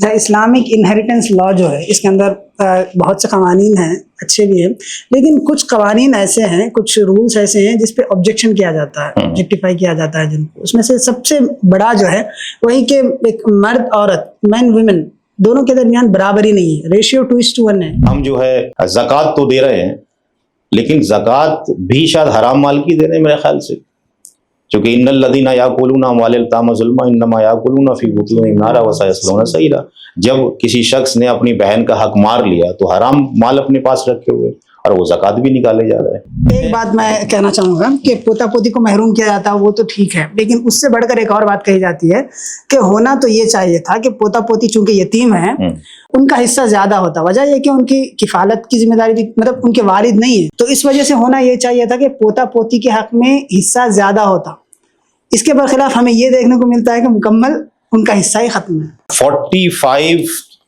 Islamic inheritance law जो है इसके अंदर बहुत से कवानीन हैं, अच्छे भी हैं, लेकिन कुछ कवानीन ऐसे हैं, कुछ रूल्स ऐसे हैं जिस पे ऑब्जेक्शन किया जाता है, ऑब्जेक्टिफाई किया जाता है जिनको। उसमें से सबसे बड़ा जो है वही कि एक मर्द औरत, मैन वुमेन दोनों के दरमियान बराबरी नहीं है, रेशियो 2:1 है। हम जो है ज़कात तो दे रहे हैं, लेकिन ज़कात भी शायद हराम माल की दे रहे हैं मेरे ख्याल से, क्योंकि इन्नल्लज़ीना याकुलूना अम्वालल यतामा ज़ुल्मन इन्नमा याकुलूना फ़ी बुतूनिहिम नारा व सयस्लौना सईरा। जब किसी शख्स ने अपनी बहन का हक मार लिया तो हराम माल अपने पास रखे हुए और वो ज़कात भी निकाले जा रहे हैं। एक बात मैं कहना चाहूँगा कि पोता पोती को महरूम किया जाता है वो तो ठीक है, लेकिन उससे बढ़कर एक और बात कही जाती है कि होना तो ये चाहिए था कि पोता पोती चूंकि यतीम है उनका हिस्सा ज्यादा होता। वजह यह कि उनकी किफालत की जिम्मेदारी भी मतलब उनके वालिद नहीं है, तो इस वजह से होना ये चाहिए था कि पोता पोती के हक में हिस्सा ज्यादा होता। इसके बरखिलाफ हमें ये देखने को मिलता है कि मुकम्मल उनका हिस्सा ही खत्म है।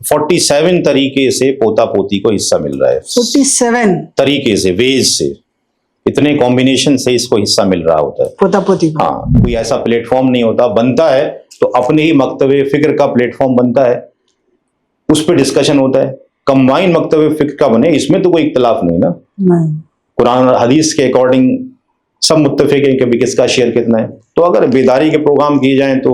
47 तरीके से पोता पोती को हिस्सा मिल रहा है। 47 तरीके से, वेज से, इतने कॉम्बिनेशन से इसको हिस्सा मिल रहा होता है पोता पोती को। हाँ, कोई ऐसा प्लेटफॉर्म नहीं होता, बनता है तो अपने ही मकतबे फिक्र का प्लेटफॉर्म बनता है, उस पर डिस्कशन होता है। कंबाइन मकतबे फिक्र का बने, इसमें तो कोई इख्तलाफ नहीं ना। कुरान और हदीस के अकॉर्डिंग सब मुत्तफिक हैं कि भी किसका शेयर कितना है। तो अगर बेदारी के प्रोग्राम किए जाएं तो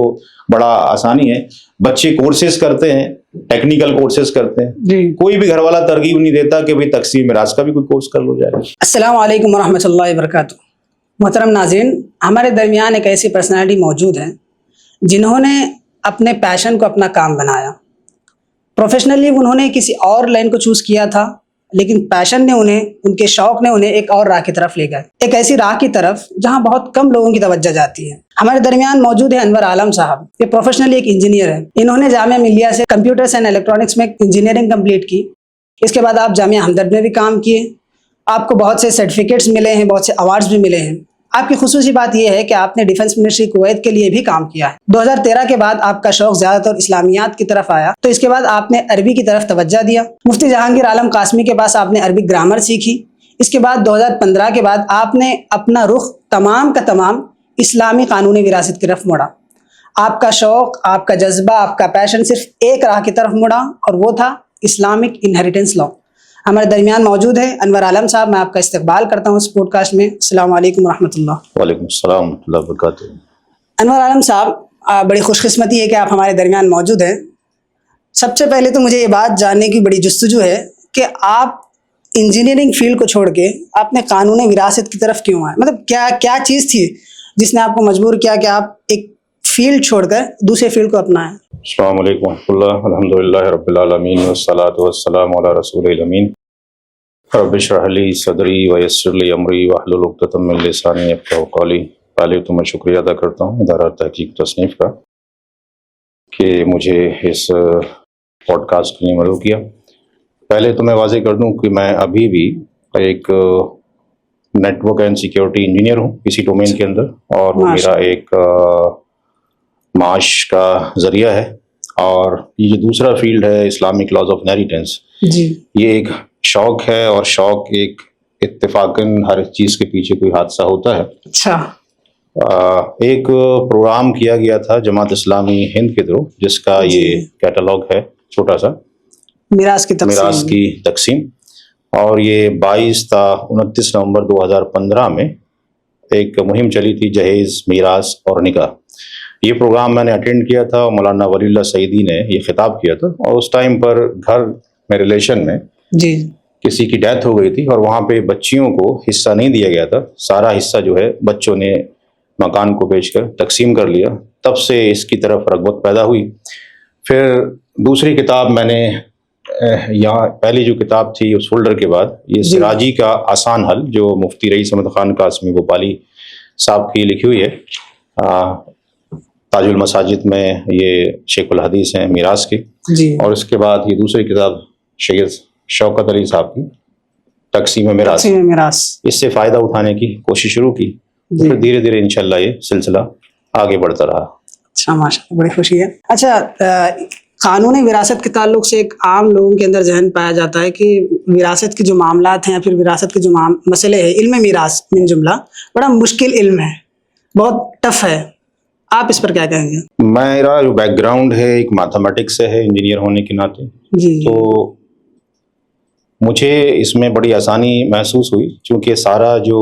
बड़ा आसानी है। बच्चे कोर्सेज करते हैं, टेक्निकल कोर्सेज करते हैं, कोई भी घर वाला तरगीब नहीं देता कि भाई तकसीम मिरास का भी कोई कोर्स कर लो जाए। अस्सलाम वालेकुम वरहमतुल्लाहि वबरकातुहू। मोहतरम नाज़रीन, हमारे दरमियान एक ऐसी पर्सनालिटी मौजूद है जिन्होंने अपने पैशन को अपना काम बनाया। प्रोफेशनली उन्होंने किसी और लाइन को चूज़ किया था, लेकिन पैशन ने उन्हें, उनके शौक ने उन्हें एक और राह की तरफ ले गए, एक ऐसी राह की तरफ जहां बहुत कम लोगों की तवज्जो जाती है। हमारे दरमियान मौजूद है अनवर आलम साहब। ये प्रोफेशनली एक इंजीनियर है। इन्होंने जामिया मिलिया से कंप्यूटर्स एंड इलेक्ट्रॉनिक्स में इंजीनियरिंग कंप्लीट की। इसके बाद आप जामिया हमदर्द में भी काम किए, आपको बहुत से सर्टिफिकेट्स मिले हैं, बहुत से अवार्ड्स भी मिले हैं। आपकी खुसूसी बात यह है कि आपने डिफेंस मिनिस्ट्री कुवैत के लिए भी काम किया है। 2013 के बाद आपका शौक ज्यादातर इस्लामियात की तरफ आया, तो इसके बाद आपने अरबी की तरफ तवज्जो दिया। मुफ्ती जहांगीर आलम कासमी के पास आपने अरबिक ग्रामर सीखी। इसके बाद 2015 के बाद आपने अपना रुख तमाम का तमाम इस्लामी कानूनी विरासत की तरफ मुड़ा। आपका शौक, आपका जज्बा, आपका पैशन सिर्फ एक राह की तरफ मुड़ा और वो था इस्लामिक इनहेरिटेंस लॉ। हमारे दरमियान मौजूद है अनवर आलम साहब। मैं आपका इस्तकबाल करता हूँ इस पॉडकास्ट में। अस्सलाम वालेकुम रहमतुल्लाह। वालेकुम अस्सलाम रहमतुल्लाह वबरकातुहू। अनवर आलम साहब, बड़ी खुशकिस्मती है कि आप हमारे दरमियान मौजूद हैं। सबसे पहले तो मुझे ये बात जानने की बड़ी जुस्तजू है कि आप इंजीनियरिंग फील्ड को छोड़ के आपने कानूनी विरासत की तरफ क्यों आए? मतलब क्या चीज़ थी जिसने आपको मजबूर किया कि आप एक फील्ड छोड़कर दूसरे फील्ड को अपनाएं? अस्सलाम वालेकुम वरहमतुल्लाह, अल्हम्दुलिल्लाह रब्बिल आलमीन वस्सलातु वस्सलामु अला रसूलिल अमीन। रब्बि इश्रह ली सदरी व यस्सिर ली अमरी वहलुल उक़दतम मिन लिसानी यफ़क़हू क़ौली। पहले तो मैं शुक्रिया अदा करता हूँ इदारा तहक़ीक़ तसनीफ़ का कि मुझे इस पॉडकास्ट के लिए मदऊ किया। पहले तो मैं वाज़ेह कर दूँ कि मैं अभी भी एक नेटवर्क एंड सिक्योरिटी इंजीनियर हूँ इसी डोमेन के अंदर, और वो मेरा एक माश का ज़रिया है। और ये जो दूसरा फील्ड है इस्लामिक लॉज ऑफ इनहेरिटेंस, ये एक शौक है, और शौक एक इत्तेफाकन हर चीज़ के पीछे कोई हादसा होता है। अच्छा। एक प्रोग्राम किया गया था जमात इस्लामी हिंद के थ्रू, जिसका ये कैटलॉग है छोटा सा, मिरास की तकसीम, और ये 22 था 29 नवंबर 2015 में एक मुहिम चली थी, जहेज़, मीरास और निकाह। ये प्रोग्राम मैंने अटेंड किया था, मौलाना वलीउल्लाह सईदी ने ये खिताब किया था, और उस टाइम पर घर में रिलेशन में किसी की डेथ हो गई थी, और वहाँ पे बच्चियों को हिस्सा नहीं दिया गया था। सारा हिस्सा जो है बच्चों ने मकान को बेचकर तकसीम कर लिया। तब से इसकी तरफ रग़बत पैदा हुई। फिर दूसरी किताब मैंने यहाँ, पहली जो किताब थी उस फोल्डर के बाद, ये सिराजी का आसान हल, जो मुफ्ती रईस अहमद खान कासमी भोपाली साहब की लिखी हुई है। ताजुल मसाजिद में ये शेखुल हदीस हैं मीरास के, और इसके बाद ये दूसरी किताब सैयद शौकत अली साहब की तकसीम मिरास। इससे फ़ायदा उठाने की कोशिश शुरू की, फिर धीरे धीरे इंशाल्लाह ये सिलसिला आगे बढ़ता रहा। अच्छा, माशाअल्लाह, बड़ी खुशी है। अच्छा, कानूनी विरासत के ताल्लुक से एक आम लोगों के अंदर जहन पाया जाता है कि विरासत के जो मामलात हैं या फिर विरासत के जो मसले हैं, इल्म मीरास मिन जुमला बड़ा मुश्किल इल्म है, बहुत टफ है। आप इस पर क्या कहेंगे? मेरा जो बैकग्राउंड है एक मैथमेटिक्स से है, इंजीनियर होने के नाते। जी तो मुझे इसमें बड़ी आसानी महसूस हुई, क्योंकि सारा जो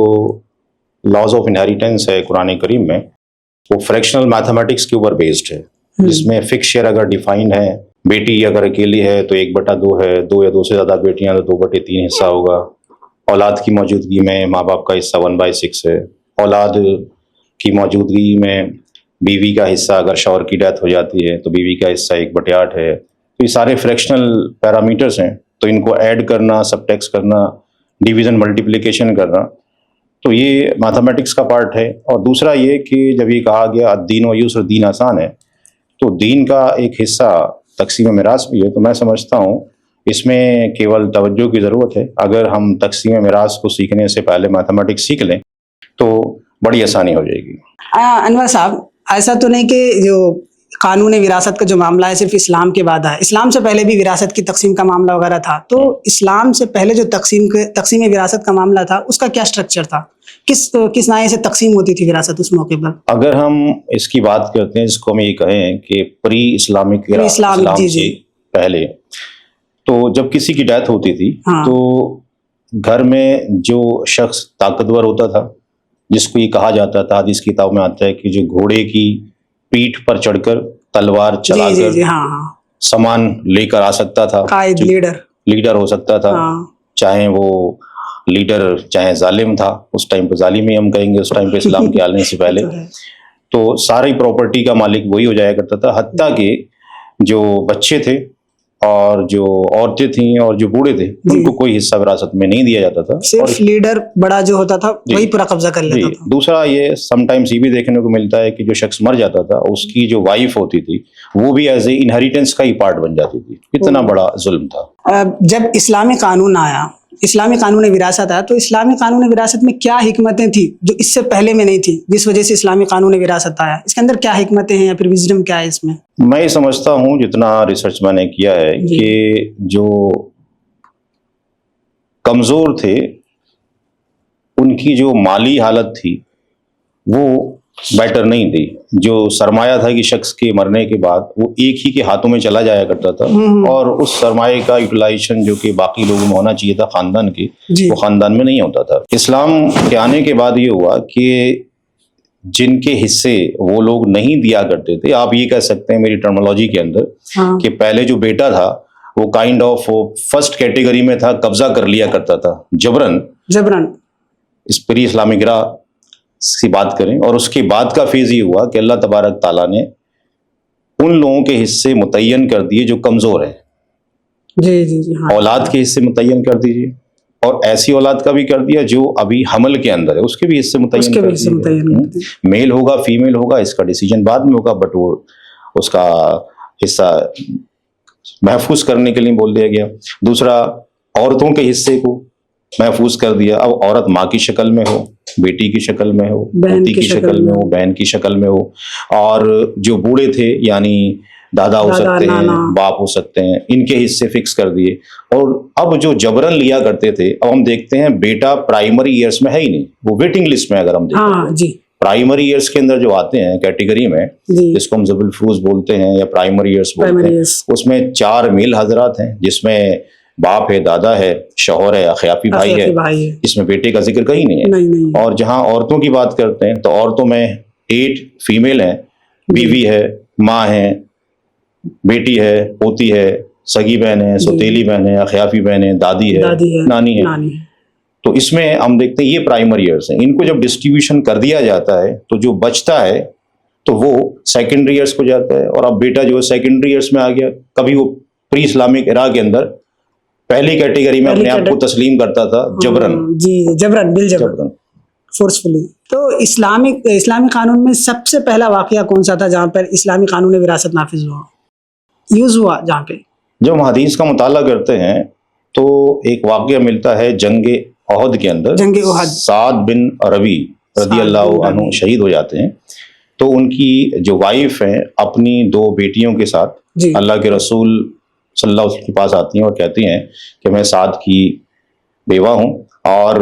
लॉज ऑफ इनहेरिटेंस है कुरान करीम में, वो फ्रैक्शनल मैथमेटिक्स के ऊपर बेस्ड है, जिसमें फिक्स शेयर अगर डिफाइन है, बेटी अगर अकेली है तो 1/2 है, 2 या 2 से ज़्यादा बेटियां तो 2/3 हिस्सा होगा। औलाद की मौजूदगी में माँ बाप का हिस्सा 1/6 है। औलाद की मौजूदगी में बीवी का हिस्सा, अगर शौहर की डेथ हो जाती है तो बीवी का हिस्सा 1/8 है। तो ये सारे फ्रैक्शनल पैरामीटर्स हैं, तो इनको ऐड करना, सबट्रैक्ट करना, डिवीजन मल्टीप्लिकेशन करना, तो ये मैथमेटिक्स का पार्ट है। और दूसरा ये कि जब ये कहा गया दीन व यूस्र, दीन आसान है, तो दीन का एक हिस्सा तकसीम मिरास भी है। तो मैं समझता हूँ इसमें केवल तवज्जो की ज़रूरत है। अगर हम तकसीम मिरास को सीखने से पहले मैथमेटिक्स सीख लें तो बड़ी आसानी हो जाएगी। अनवर साहब, ऐसा तो नहीं कि जो कानून विरासत का जो मामला है सिर्फ इस्लाम के बाद है, इस्लाम से पहले भी विरासत की तकसीम का मामला वगैरह था। तो इस्लाम से पहले जो तकसीम विरासत का मामला था, उसका क्या स्ट्रक्चर था? किस नाये से तकसीम होती थी विरासत उस मौके पर? अगर हम इसकी बात करते हैं, जिसको हम ये कहें कि प्री इस्लामिक इस्लाम से पहले, तो जब किसी की डेथ होती थी, हाँ। तो घर में जो शख्स ताकतवर होता था, जिसको ये कहा जाता था, हदीस किताब में आता है कि जो घोड़े की पीठ पर चढ़कर तलवार चलाकर हाँ। सामान लेकर आ सकता था, कायद, लीडर हो सकता था। हाँ। चाहे वो लीडर चाहे जालिम था, उस टाइम पे जालिम ही हम कहेंगे, उस टाइम पे इस्लाम के आने से पहले। तो सारी प्रॉपर्टी का मालिक वही हो जाया करता था, हत्ता के जो बच्चे थे और जो औरतें थीं और जो बूढ़े थे, उनको कोई हिस्सा विरासत में नहीं दिया जाता था। सिर्फ लीडर बड़ा जो होता था वही पूरा कब्जा कर लेता था। दूसरा ये समटाइम्स ये भी देखने को मिलता है कि जो शख्स मर जाता था, उसकी जो वाइफ होती थी, वो भी एज ए इनहेरिटेंस का ही पार्ट बन जाती थी। इतना बड़ा जुल्म था। जब इस्लामी कानून आया, इस्लामी कानून विरासत आया, तो इस्लामी कानून विरासत में क्या हिकमतें थी जो इससे पहले में नहीं थी, जिस वजह से इस्लामी कानून विरासत आया? इसके अंदर क्या हिकमतें हैं या फिर विजडम क्या है इसमें? मैं समझता हूँ, जितना रिसर्च मैंने किया है, कि जो कमजोर थे उनकी जो माली हालत थी वो बेटर नहीं थी। जो सरमाया था कि शख्स के मरने के बाद वो एक ही के हाथों में चला जाया करता था, और उस सरमाए का यूटिलाइजेशन जो कि बाकी लोगों में होना चाहिए था खानदान की, वो खानदान में नहीं होता था। इस्लाम के आने के बाद ये हुआ कि जिनके हिस्से वो लोग नहीं दिया करते थे, आप ये कह सकते हैं मेरी टर्मिनोलॉजी के अंदर, कि पहले जो बेटा था वो काइंड ऑफ फर्स्ट कैटेगरी में था, कब्जा कर लिया करता था जबरन। इस प्री इस्लामिक इरा की बात करें, और उसके बाद का फेज ये हुआ कि अल्लाह तबारक ताला ने उन लोगों के हिस्से मुतय्यन कर दिए जो कमजोर हैं। जी हाँ। औलाद के हिस्से मुतय्यन कर दीजिए, और ऐसी औलाद का भी कर दिया जो अभी हमल के अंदर है, उसके भी हिस्से मुतय्यन कर दिए। मेल होगा फीमेल होगा इसका डिसीजन बाद में होगा, बट वो उसका हिस्सा महफूज करने के लिए बोल दिया गया। दूसरा, औरतों के हिस्से को महफूज कर दिया। अब औरत माँ की शक्ल में हो, बेटी की शक्ल में हो, पोती की शक्ल में हो, बहन की शक्ल में हो, और जो बूढ़े थे यानी दादा हो सकते हैं, बाप हो सकते हैं, इनके हिस्से फिक्स कर दिए। और अब जो जबरन लिया करते थे, अब हम देखते हैं बेटा प्राइमरी ईयर्स में है ही नहीं, वो वेटिंग लिस्ट में अगर हम देखें, प्राइमरी ईयर्स के अंदर जो आते हैं कैटेगरी में, जिसको हम ज़बुल फरूज बोलते हैं या प्राइमरी ईयर्स बोलते हैं, उसमें 4 मेल हजरात हैं, जिसमें बाप है, दादा है, शौहर है, अखियाफी भाई है। इसमें बेटे का जिक्र कहीं नहीं है। और जहां औरतों की बात करते हैं तो औरतों में 8 फीमेल हैं, बीवी है, माँ है, बेटी है, पोती है, सगी बहन है, सौतेली बहन है, अखियाफी बहन है, दादी है, नानी है। तो इसमें हम देखते हैं ये प्राइमरी ईयर्स हैं। इनको जब डिस्ट्रीब्यूशन कर दिया जाता है तो जो बचता है तो वो सेकेंडरी ईयर्स को जाता है। और अब बेटा जो है सेकेंडरी ईयर्स में आ गया, कभी वो प्री इस्लामिक इरा के अंदर पहली कैटेगरी में अपने आप को तस्लीम करता था, जबरन फोर्सफुली। तो इस्लामी कानून में सबसे पहला वाकया कौन सा था जहाँ पर इस्लामी कानून विरासत नाफिज हुआ, यूज हुआ? जहाँ पे जब हम हदीस का मुताला करते हैं तो एक वाकया मिलता है जंगे ओहद के अंदर। साद बिन रबी रज़ियल्लाहु अन्हु शहीद हो जाते हैं, तो उनकी जो वाइफ है अपनी 2 बेटियों के साथ अल्लाह के रसूल सल्लल्लाहु अलैहि वसल्लम के पास आती हैं और कहती हैं कि मैं साद की बेवा हूँ, और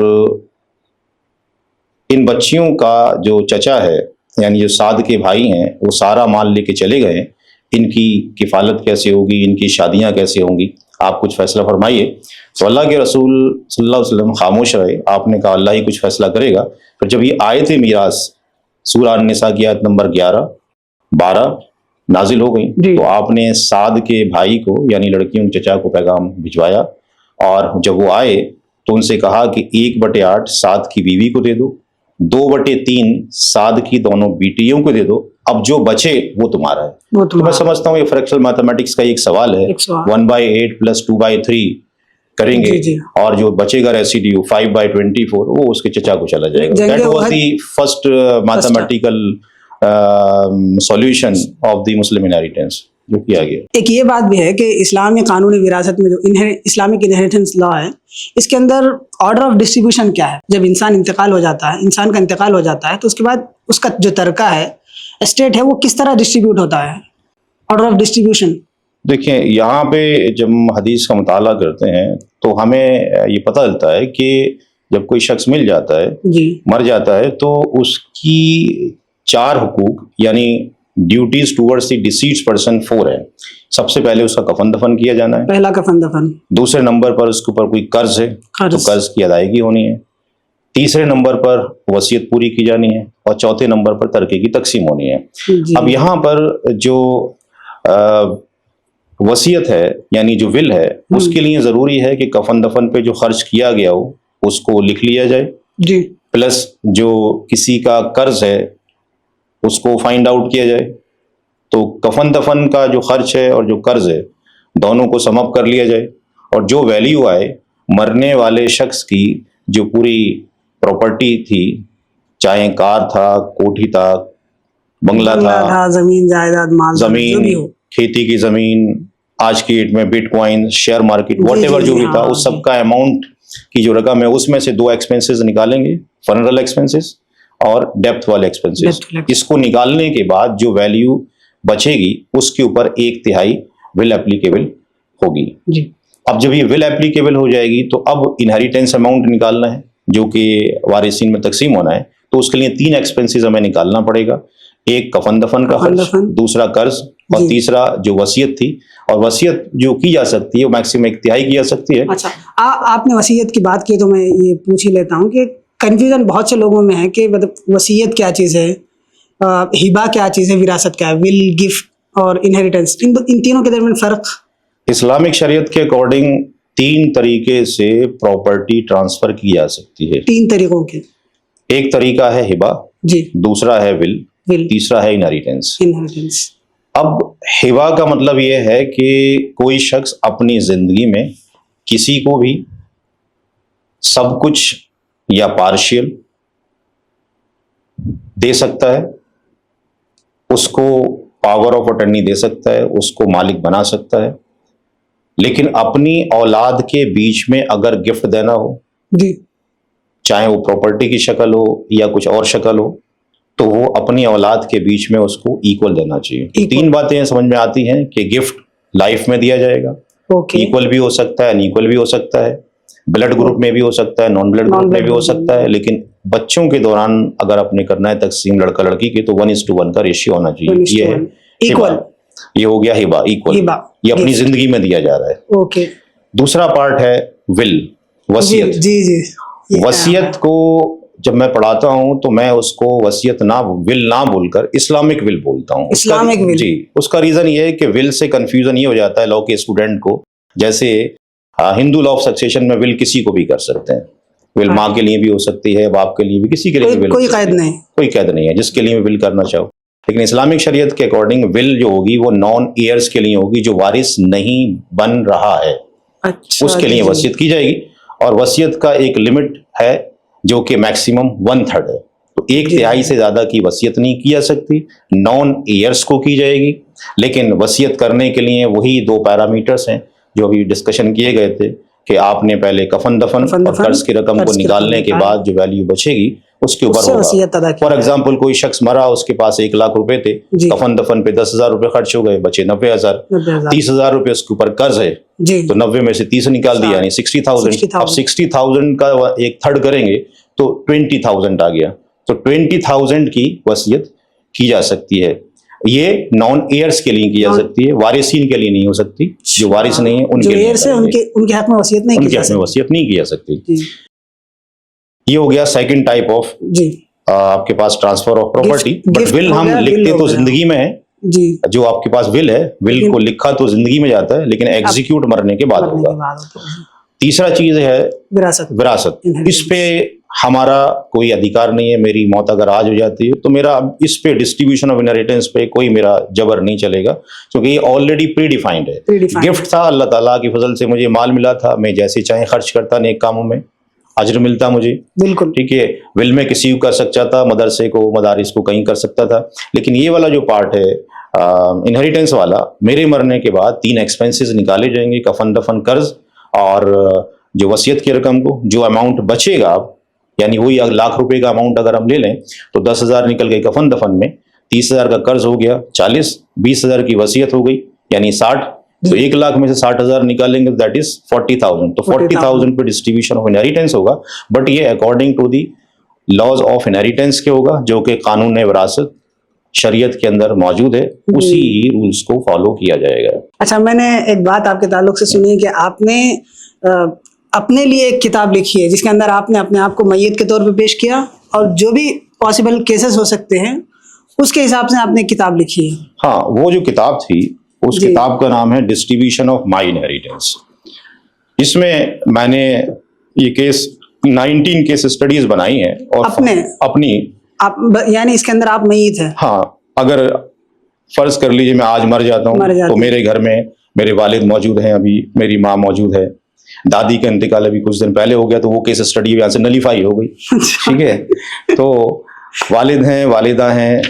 इन बच्चियों का जो चचा है यानी जो साद के भाई हैं वो सारा माल लेके चले गए, इनकी किफ़ालत कैसे होगी, इनकी शादियां कैसे होंगी, आप कुछ फैसला फरमाइए। तो अल्लाह के रसूल सल्लल्लाहु अलैहि वसल्लम खामोश रहे। आपने कहा अल्लाह ही कुछ फैसला करेगा। फिर जब ये आयत मीरास सूरह अन-निसा की आयत नंबर 11, 12 नाजिल हो गई, तो आपने साद के भाई को यानी लड़कियों के चचा को पैगाम भिजवाया, और जब वो आए तो उनसे कहा कि 1/8 साद की बीवी को दे दो, 2/3 साद की दोनों बेटियों को दे दो, अब जो बचे वो तुम्हारा है। तो मैं समझता हूँ ये फ्रैक्शनल मैथमेटिक्स का एक सवाल है। 1/8 + 2/3 करेंगे और जो बचेगा रेसिड्यू 5/24 वो उसके चचा को चला जाएगा। That was the first mathematical solution of the Muslim inheritance जो किया गया। एक ये बात भी है कि इस्लामी कानूनी विरासत में जो इस्लामिक इनहेरिटेंस लॉ है, इसके अंदर ऑर्डर ऑफ डिस्ट्रीब्यूशन क्या है। जब इंसान का इंतकाल हो जाता है तो उसके बाद उसका जो तरका है, एस्टेट है, वो किस तरह डिस्ट्रीब्यूट होता है, ऑर्डर ऑफ डिस्ट्रीब्यूशन। देखिए यहाँ पे जब हम हदीस का मुताला करते हैं तो हमें ये पता चलता है कि जब कोई शख्स मिल जाता है, मर जाता है, तो उसकी 4 हुकूक यानी duties towards the deceased person 4 है। सबसे पहले उसका कफन दफन किया जाना है, पहला कफन दफन। दूसरे नंबर पर उसके ऊपर कोई कर्ज है तो कर्ज की अदायगी होनी है। तीसरे नंबर पर वसीयत पूरी की जानी है, और चौथे नंबर पर तरके की तकसीम होनी है। अब यहाँ पर जो वसीयत है यानी जो विल है, उसके लिए जरूरी है कि कफन दफन पे जो खर्च किया गया हो उसको लिख लिया जाए जी, प्लस जो किसी का कर्ज है उसको फाइंड आउट किया जाए। तो कफन दफन का जो खर्च है और जो कर्ज है दोनों को सम अप कर लिया जाए, और जो वैल्यू आए मरने वाले शख्स की जो पूरी प्रॉपर्टी थी, चाहे कार था, कोठी था, बंगला था, जमीन जायदाद, माल, जमीन, खेती की जमीन, आज की डेट में बिटकॉइन, शेयर मार्केट, व्हाटएवर जो भी था, उस सब का अमाउंट की जो रकम है उसमें से 2 एक्सपेंसेस निकालेंगे, फनरल एक्सपेंसेस और डेप्थ वाले एक्सपेंसेस। इसको निकालने के बाद जो वैल्यू बचेगी उसके ऊपर 1/3 विल एप्लीकेबल होगी जी। अब जब ये विल एप्लीकेबल हो जाएगी तो अब इनहेरिटेंस अमाउंट निकालना है जो कि वारिसीन में तकसीम होना है। तो उसके लिए 3 एक्सपेंसेस हमें निकालना पड़ेगा, एक कफन दफन का खर्च, दूसरा कर्ज, और तीसरा जो वसीयत थी। और वसीयत जो की जा सकती है वो मैक्सिमम 1/3 की जा सकती है। अच्छा, आपने वसीयत की बात की तो मैं ये पूछ ही लेता हूँ कि कंफ्यूजन बहुत से लोगों में है कि मतलब वसीयत क्या चीज़ है, हिबा क्या चीज़ है, विरासत क्या है, विल, गिफ्ट और इनहेरिटेंस, इन तीनों के दरमियान फर्क। इस्लामिक शरीयत के अकॉर्डिंग 3 तरीके से प्रॉपर्टी ट्रांसफर की जा सकती है। 3 तरीकों के, एक तरीका है हिबा जी, दूसरा है विल, तीसरा है इनहेरिटेंस। अब हिबा का मतलब यह है कि कोई शख्स अपनी जिंदगी में किसी को भी सब कुछ या पार्शियल दे सकता है, उसको पावर ऑफ अटर्नी दे सकता है, उसको मालिक बना सकता है, लेकिन अपनी औलाद के बीच में अगर गिफ्ट देना हो जी, चाहे वो प्रॉपर्टी की शक्ल हो या कुछ और शक्ल हो, तो वो अपनी औलाद के बीच में उसको इक्वल देना चाहिए। 3 बातें समझ में आती हैं कि गिफ्ट लाइफ में दिया जाएगा, इक्वल भी हो सकता है, अनइक्वल भी हो सकता है, ब्लड ग्रुप में भी हो सकता है, नॉन ब्लड ग्रुप में भी हो सकता है, लेकिन बच्चों के दौरान अगर आपने करना है तकसीम लड़का लड़की की तो 1:1 का रेशियो होना चाहिए। ये है इक्वल, ये हो गया हिबा, इक्वल, ये अपनी जिंदगी में दिया जा रहा है। ओके। दूसरा पार्ट है विल, वसीयत। जी जी, वसीयत को जब मैं पढ़ाता हूं तो मैं उसको वसीयत ना, विल ना बोलकर इस्लामिक विल बोलता हूं। इस्लामिक विल जी, उसका रीजन ये है कि विल से कंफ्यूजन ये हो जाता है लॉ के स्टूडेंट को, जैसे हिंदू लॉ ऑफ सक्सेशन में विल किसी को भी कर सकते हैं, विल माँ के लिए भी हो सकती है, बाप के लिए भी, किसी के लिए भी विल, कोई कैद नहीं, कोई कैद नहीं है, जिसके लिए विल करना चाहो। लेकिन इस्लामिक शरीयत के अकॉर्डिंग विल जो होगी वो नॉन एयर्स के लिए होगी, जो वारिस नहीं बन रहा है। अच्छा, उसके लिए वसीयत की जाएगी, और वसीयत का एक लिमिट है जो कि मैक्सिमम 1/3 है। तो 1/3 से ज्यादा की वसीयत नहीं की जा सकती, नॉन एयर्स को की जाएगी। लेकिन वसीयत करने के लिए वही 2 पैरामीटर्स हैं जो अभी डिस्कशन किए गए थे कि आपने पहले कफन दफन और कर्ज की रकम को निकालने के बाद जो वैल्यू बचेगी उसके ऊपर होगा। फॉर एग्जाम्पल कोई शख्स मरा, उसके पास 1 लाख रुपए थे, कफन दफन पे 10,000 रुपए खर्च हो गए, बचे 90,000, 30,000 रुपए उसके ऊपर कर्ज है, तो 90 में से 30 निकाल दिया, यानी 60,000। अब 60,000 का 1/3 करेंगे तो 20,000 आ गया। तो 20,000 की वसीयत की जा सकती है। ये नॉन एयर्स के लिए की जा सकती है, वारिसीन के लिए नहीं हो सकती। जो वारिस नहीं है उनके लिए से उनके हक में वसीयत नहीं उनके हक में वसीयत नहीं की जा सकती। ये हो गया सेकंड टाइप ऑफ आपके पास transfer of property. But will हम लिखते तो जिंदगी में है जी। जो आपके पास विल है, विल को लिखा तो जिंदगी में जाता है, लेकिन एग्जीक्यूट मरने के बाद होगा। तीसरा चीज है विरासत। इस पे हमारा कोई अधिकार नहीं है। मेरी मौत अगर आज हो जाती है तो मेरा इस पे डिस्ट्रीब्यूशन ऑफ इनहेरिटेंस पे कोई मेरा जबर नहीं चलेगा, क्योंकि ये ऑलरेडी प्री डिफाइंड है। गिफ्ट था, अल्लाह ताला की फजल से मुझे माल मिला था, मैं जैसे चाहे खर्च करता, नेक कामों में अजर मिलता मुझे। बिल्कुल ठीक है। विल में किसी को कर सकता था, मदरसे को, मदारिस को कहीं कर सकता था, लेकिन ये वाला जो पार्ट है इनहेरिटेंस वाला, मेरे मरने के बाद 3 एक्सपेंसेस निकाले जाएंगे, कफन दफन कर्ज और जो वसीयत की रकम को जो अमाउंट बचेगा, यानी वही लाख रुपए का अमाउंट अगर हम ले लें तो 10,000 निकल गए कफन दफन में, 30,000 का कर्ज हो गया 40, 20,000 की वसीयत हो गई यानी 60, तो 1 लाख में से 60,000 निकालेंगे दैट इज 40,000। तो 40,000 पे डिस्ट्रीब्यूशन ऑफ इनहेरिटेंस होगा, बट ये according to the laws of inheritance के होगा, जो कि कानून विरासत शरीयत के अंदर मौजूद है, उसी रूल्स को फॉलो किया जाएगा। अच्छा, मैंने एक बात आपके ताल्लुक से सुनी है कि आपने अपने लिए एक किताब लिखी है जिसके अंदर आपने अपने आप को मैयत के तौर पे पेश किया और जो भी पॉसिबल केसेस हो सकते हैं उसके हिसाब से आपने किताब लिखी है। हाँ, वो जो किताब थी उस किताब का नाम है डिस्ट्रीब्यूशन ऑफ माई इनहेरिटेंस। इसमें मैंने ये केस 19 केस स्टडीज बनाई है और अपनी यानी इसके अंदर आप मैयत है। हाँ, अगर फर्ज कर लीजिए मैं आज मर जाता हूँ तो मेरे घर में मेरे वालिद मौजूद हैं, अभी मेरी माँ मौजूद है, दादी का इंतकाल अभी कुछ दिन पहले हो गया, तो वो केस स्टडी यहाँ से नलीफाई हो गई। ठीक है, तो वालिद हैं, वालिदा हैं,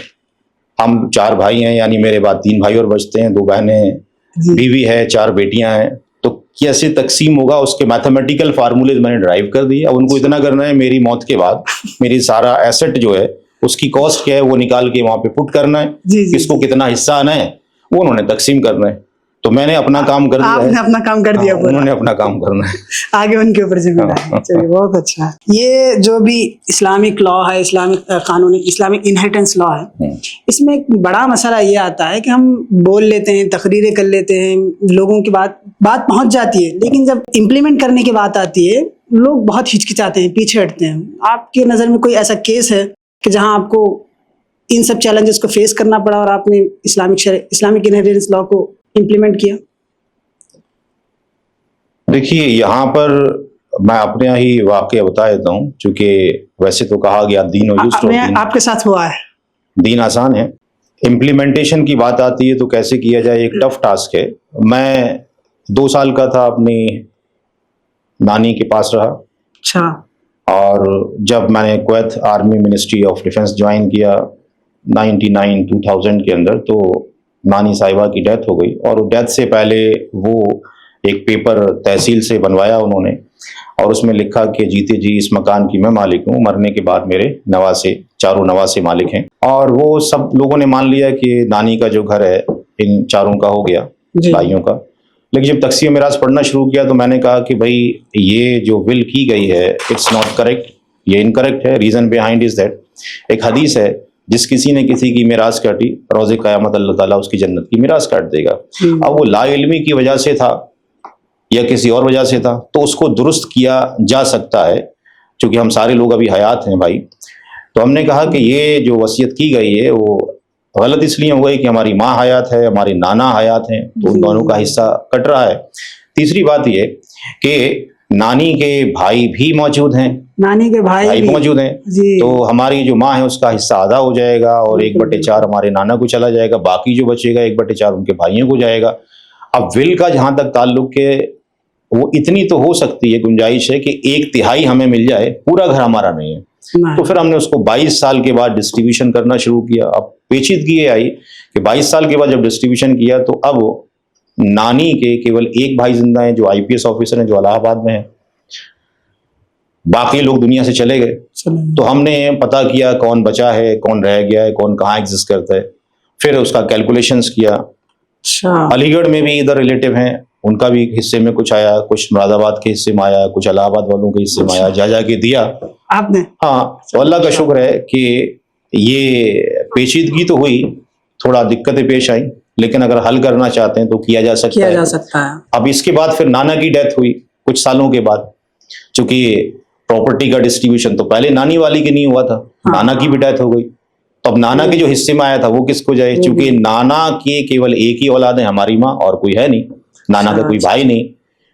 हम 4 भाई हैं, यानी मेरे बाद 3 भाई और बचते हैं, 2 बहनें हैं, बीवी है, 4 बेटियां हैं। तो कैसे तकसीम होगा उसके मैथमेटिकल फार्मूलेज मैंने ड्राइव कर दिए। अब उनको इतना करना है मेरी मौत के बाद मेरी सारा एसेट जो है उसकी कॉस्ट क्या है वो निकाल के वहां पे पुट करना है, किसको कितना हिस्सा आना है वो उन्होंने तकसीम करना है। तो मैंने अपना काम कर दिया। आपने अपना काम कर दिया। उन्होंने अपना काम करना है, आगे उनके ऊपर जिम्मेदारी। चलिए, बहुत अच्छा। ये जो भी इस्लामिक लॉ है, इस्लामिक कानून, इस्लामिक इनहेरिटेंस लॉ है, इसमें एक बड़ा मसला ये आता है कि हम बोल लेते हैं, तकरीरें कर लेते हैं, लोगों की बात पहुंच जाती है, लेकिन जब इम्प्लीमेंट करने की बात आती है लोग बहुत हिचकिचाते हैं, पीछे हटते हैं। आपके नज़र में कोई ऐसा केस है कि जहाँ आपको इन सब चैलेंजेस को फेस करना पड़ा और आपने इस्लामिक इनहेरिटेंस लॉ को इम्प्लीमेंट किया? देखिए, यहाँ पर मैं अपने ही वाकया बता देता हूँ, क्योंकि वैसे तो कहा गया दीन और युस्र, आपके साथ हुआ है, दीन आसान है। इम्प्लीमेंटेशन की बात आती है तो कैसे किया जाए, एक टफ टास्क है। मैं 2 साल का था, अपनी नानी के पास रहा। अच्छा। और जब मैंने Kuwait army ministry of defence join किया 2000 के अंदर, तो नानी साहिबा की डेथ हो गई, और डेथ से पहले वो एक पेपर तहसील से बनवाया उन्होंने, और उसमें लिखा कि जीते जी इस मकान की मैं मालिक हूँ, मरने के बाद मेरे नवासे, 4 नवासे मालिक हैं। और वो सब लोगों ने मान लिया कि नानी का जो घर है इन 4 का हो गया, भाइयों का। लेकिन जब तकसीम मिरास पढ़ना शुरू किया तो मैंने कहा कि भाई ये जो विल की गई है इट्स नॉट करेक्ट, ये इनकरेक्ट है। रीजन बिहाइंड इज दैट, एक हदीस है, जिस किसी ने किसी की मिरास काटी, रोज़े क़यामत अल्लाह ताला उसकी जन्नत की मिरास काट देगा। अब वो लाइल्मी की वजह से था या किसी और वजह से था, तो उसको दुरुस्त किया जा सकता है, क्योंकि हम सारे लोग अभी हयात हैं भाई। तो हमने कहा कि ये जो वसीयत की गई है वो गलत इसलिए हो गई कि हमारी माँ हयात है, हमारे नाना हयात हैं, तो उन दोनों का हिस्सा कट रहा है। तीसरी बात ये कि नानी के भाई भी मौजूद हैं, नानी के भाई मौजूद हैं, तो हमारी जो माँ है उसका हिस्सा आधा हो जाएगा और 1/4 हमारे नाना को चला जाएगा, बाकी जो बचेगा 1/4 उनके भाइयों को जाएगा। अब विल का जहां तक ताल्लुक है, वो इतनी तो हो सकती है, गुंजाइश है कि 1/3 हमें मिल जाए, पूरा घर हमारा नहीं है। तो फिर हमने उसको 22 साल के बाद डिस्ट्रीब्यूशन करना शुरू किया। अब पेचीदगी ये आई कि 22 साल के बाद जब डिस्ट्रीब्यूशन किया तो अब नानी के केवल 1 भाई जिंदा है जो IPS ऑफिसर है, जो इलाहाबाद में है, बाकी लोग दुनिया से चले गए। तो हमने पता किया कौन बचा है, कौन रह गया है, कौन कहाँ एग्जिस्ट करता है, फिर उसका कैलकुलेशंस किया। अलीगढ़ में भी इधर रिलेटिव हैं, उनका भी हिस्से में कुछ आया, कुछ मुरादाबाद के हिस्से में आया, कुछ इलाहाबाद वालों के हिस्से में आया, जा के दिया आपने। हाँ, तो अल्लाह का शुक्र है कि ये पेचीदगी तो हुई, थोड़ा दिक्कतें पेश आई, लेकिन अगर हल करना चाहते हैं तो किया जा सकता है। अब इसके बाद फिर नाना की डेथ हुई कुछ सालों के बाद, क्योंकि प्रॉपर्टी का डिस्ट्रीब्यूशन तो पहले नानी वाली की नहीं हुआ था, नाना की भी डेथ हो गई, तो अब नाना के जो हिस्से में आया था वो किसको जाए, क्योंकि नाना के केवल एक ही औलाद है, हमारी माँ, और कोई है नहीं, नाना का कोई भाई नहीं।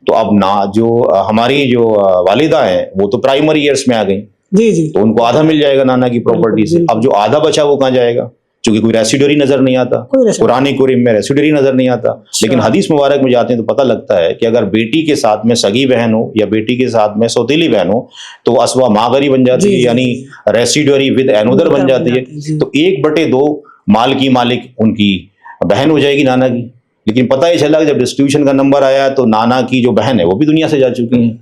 तो अब ना जो हमारी जो वालिदा है वो तो प्राइमरी ईयर्स में आ गई, जी, तो उनको आधा मिल जाएगा नाना की प्रॉपर्टी से। अब जो आधा बचा वो कहाँ जाएगा, क्योंकि कोई रेसिडरी नजर नहीं आता, पुरानी कुरीम में रेसिडरी नजर नहीं आता। लेकिन हदीस मुबारक में जाते हैं तो पता लगता है कि अगर बेटी के साथ में सगी बहन हो या बेटी के साथ में सौतेली बहन हो तो असवा मागरी बन जाती है, यानी रेसिडरी विद एनोदर बन जाती है। तो 1/2 माल की मालिक उनकी बहन हो जाएगी नाना की। लेकिन पता ही चला कि जब डिस्ट्रीब्यूशन का नंबर आया तो नाना की जो बहन है वो भी दुनिया से जा चुकी हैं,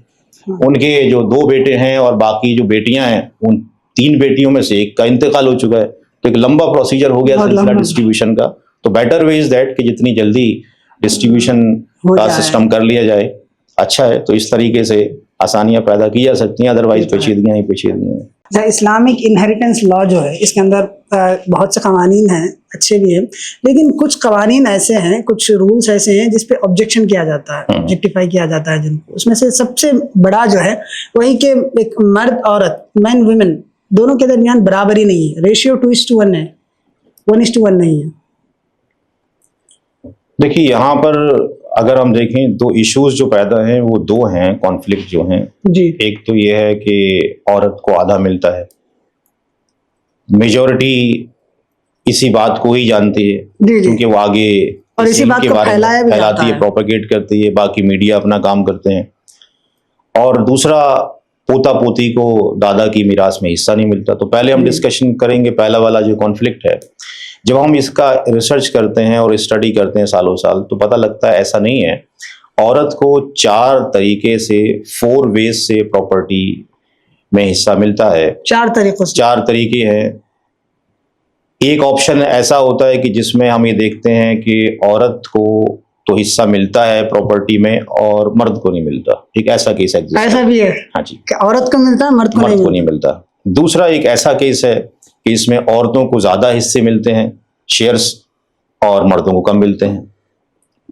उनके जो 2 बेटे हैं और बाकी जो बेटियां हैं उन 3 बेटियों में से एक का इंतकाल हो चुका है। तो एक लंबा प्रोसीजर हो गया सिलसिला डिस्ट्रीब्यूशन का। तो बेटर वे इज दैट कि जितनी जल्दी डिस्ट्रीब्यूशन का सिस्टम कर लिया जाए अच्छा है, तो इस तरीके से आसानियां पैदा की जा सकती हैं, अदरवाइज पेचीदगियां ही पेचीदगियां हैं। इस्लामिक इनहेरिटेंस लॉ जो है इसके अंदर बहुत से कवानीन हैं, अच्छे भी हैं, लेकिन कुछ कवानीन ऐसे हैं, कुछ रूल्स ऐसे हैं जिस पे ऑब्जेक्शन किया जाता है, ऑब्जेक्टिफाई किया जाता है जिनको। उसमें से सबसे बड़ा जो है वही कि एक मर्द औरत, मैन वुमेन दोनों के दरमियान बराबरी नहीं है, रेशियो 2:1 है, 1:1 नहीं है। देखिए यहाँ पर अगर हम देखें तो इश्यूज जो पैदा हैं वो 2 हैं, कॉन्फ्लिक्ट जो हैं जी। एक तो ये है कि औरत को आधा मिलता है, मेजॉरिटी इसी बात को ही जानती है क्योंकि वो आगे और इसी बात को फैलाती है, प्रोपेगेट करती है, बाकी मीडिया अपना काम करते हैं। और दूसरा, पोता पोती को दादा की मीरास में हिस्सा नहीं मिलता। तो पहले हम डिस्कशन करेंगे पहला वाला जो कॉन्फ्लिक्ट है। जब हम इसका रिसर्च करते हैं और स्टडी करते हैं सालों साल तो पता लगता है ऐसा नहीं है। औरत को 4 तरीके से 4 वेज से प्रॉपर्टी में हिस्सा मिलता है। 4 तरीकों से, 4 तरीके हैं। एक ऑप्शन ऐसा होता है कि जिसमें हम ये देखते हैं कि औरत को तो हिस्सा मिलता है प्रॉपर्टी में और मर्द को नहीं मिलता। एक ऐसा केस एग्जिस्ट है। ऐसा भी है? हाँ जी, औरत को मिलता है, मर्द को नहीं मिलता। दूसरा एक ऐसा केस है कि इसमें औरतों को ज्यादा हिस्से मिलते हैं, शेयर्स, और मर्दों को कम मिलते हैं।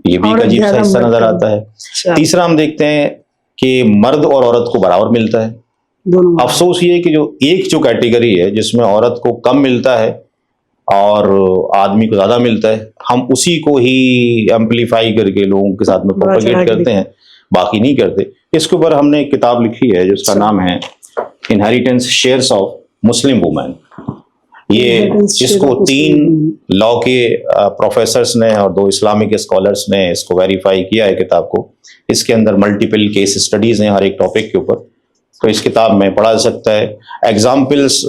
ये भी एक अजीब सा हिस्सा नजर आता है। तीसरा हम देखते हैं कि मर्द और औरत को बराबर मिलता है। अफसोस ये कि जो कैटेगरी है जिसमें औरत को कम मिलता है और आदमी को ज्यादा मिलता है, हम उसी को ही एम्पलीफाई करके लोगों के साथ में प्रोपेगेट करते हैं, बाकी नहीं करते। इसके ऊपर हमने एक किताब लिखी है जिसका नाम है inheritance shares of Muslim women. ये इसको 3 लॉ के प्रोफेसर्स ने और 2 इस्लामिक स्कॉलर्स ने इसको वेरीफाई किया है किताब को। इसके अंदर मल्टीपल केस स्टडीज हैं हर एक टॉपिक के ऊपर, तो इस किताब में पढ़ा जा सकता है। एग्जाम्पल्स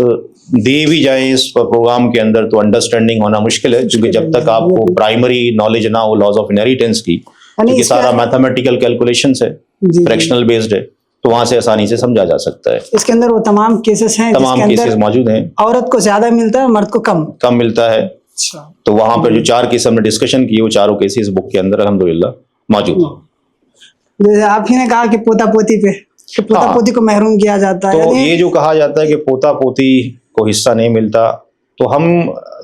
दे भी जाए इस प्रोग्राम के अंदर तो अंडरस्टैंडिंग होना मुश्किल है, क्योंकि जब तक आपको प्राइमरी नॉलेज ना हो लॉज ऑफ इनहेरिटेंस की, क्योंकि सारा मैथमेटिकल कैलकुलेशंस है, फ्रैक्शनल बेस्ड है, तो वहां से आसानी से समझा जा सकता है। इसके अंदर वो तमाम केसेस हैं, तमाम केसेस मौजूद हैं। औरत को ज्यादा मिलता है, मर्द को कम मिलता है। तो वहां पर जो 4 केस हमने डिस्कशन किए वो चारों केसेस बुक के अंदर अल्हम्दुलिल्लाह मौजूद हैं। जैसे आप ही ने कहा कि पोता पोती पे कि पोता पोती को महरूम किया जाता है, तो ये जो कहा जाता है कि पोता पोती को हिस्सा नहीं मिलता, तो हम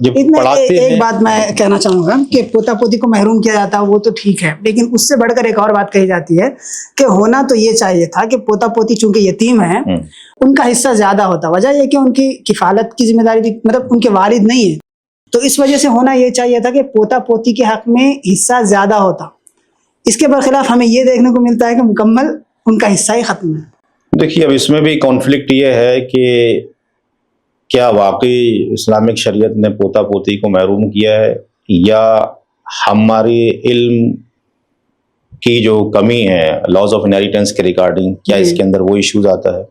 जब पढ़ाते हैं, एक बात मैं कहना चाहूंगा कि पोता पोती को महरूम किया जाता है वो तो ठीक है, लेकिन उससे बढ़कर एक और बात कही जाती है कि होना तो ये चाहिए था कि पोता पोती चूंकि यतीम है उनका हिस्सा ज्यादा होता। वजह यह कि उनकी किफालत की जिम्मेदारी भी, मतलब उनके वालिद नहीं है, तो इस वजह से होना ये चाहिए था कि पोता पोती के हक में हिस्सा ज्यादा होता। इसके बरखिलाफ हमें ये देखने को मिलता है कि मुकम्मल उनका हिस्सा ही खत्म है। देखिए अब इसमें भी कॉन्फ्लिक्ट ये है कि क्या वाकई इस्लामिक शरीयत ने पोता पोती को महरूम किया है, या हमारे इल्म की जो कमी है लॉज ऑफ इनहेरिटेंस के रिगार्डिंग, क्या इसके अंदर वो इश्यूज आता है।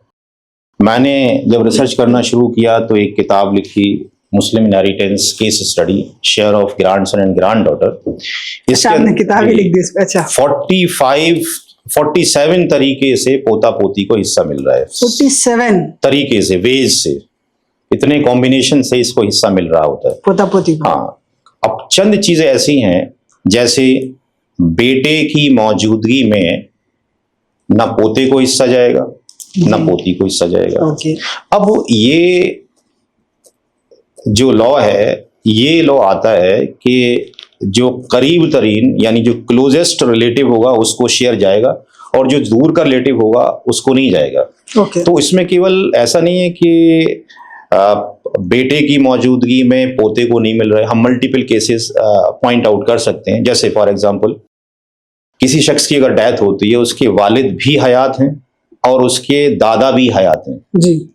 मैंने जब रिसर्च करना शुरू किया तो एक किताब लिखी, Muslim inheritance case study, share of grandson and granddaughter. इसके किताब ही लिख दी इस पे। अच्छा, 47 तरीके से पोता पोती को हिस्सा मिल रहा है। 47 तरीके से, वेज से, इतने कॉम्बिनेशन से इसको हिस्सा मिल रहा होता है पोता पोती को। हाँ, अब चंद चीजें ऐसी हैं जैसे बेटे की मौजूदगी में ना पोते को हिस्सा जाएगा ना पोती को हिस्सा जाएगा। ओके। अब ये जो लॉ है, ये लॉ आता है कि जो करीब तरीन यानी जो क्लोजेस्ट रिलेटिव होगा उसको शेयर जाएगा और जो दूर का रिलेटिव होगा उसको नहीं जाएगा। तो इसमें केवल ऐसा नहीं है कि बेटे की मौजूदगी में पोते को नहीं मिल रहा है, हम मल्टीपल केसेस पॉइंट आउट कर सकते हैं। जैसे फॉर एग्जांपल किसी शख्स की अगर डेथ होती है, उसके वालिद भी हयात हैं और उसके दादा भी हयात हैं जी,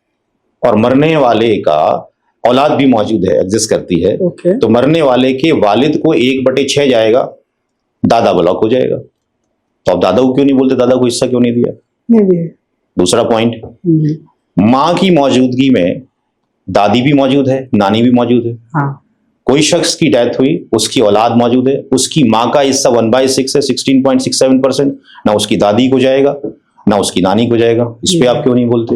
और मरने वाले का औलाद भी मौजूद है, एग्जिस्ट करती है, तो मरने वाले के वालिद को 1/6 जाएगा, दादा ब्लॉक हो जाएगा। तो अब दादा को क्यों नहीं बोलते, दादा को हिस्सा क्यों नहीं दिया? दूसरा पॉइंट, माँ की मौजूदगी में दादी भी मौजूद है, नानी भी मौजूद है। हाँ। कोई शख्स की डेथ हुई, उसकी औलाद मौजूद है, उसकी माँ का हिस्सा 1/6 है, 16.67%, ना उसकी दादी को जाएगा ना उसकी नानी को जाएगा। इस पे आप क्यों नहीं बोलते?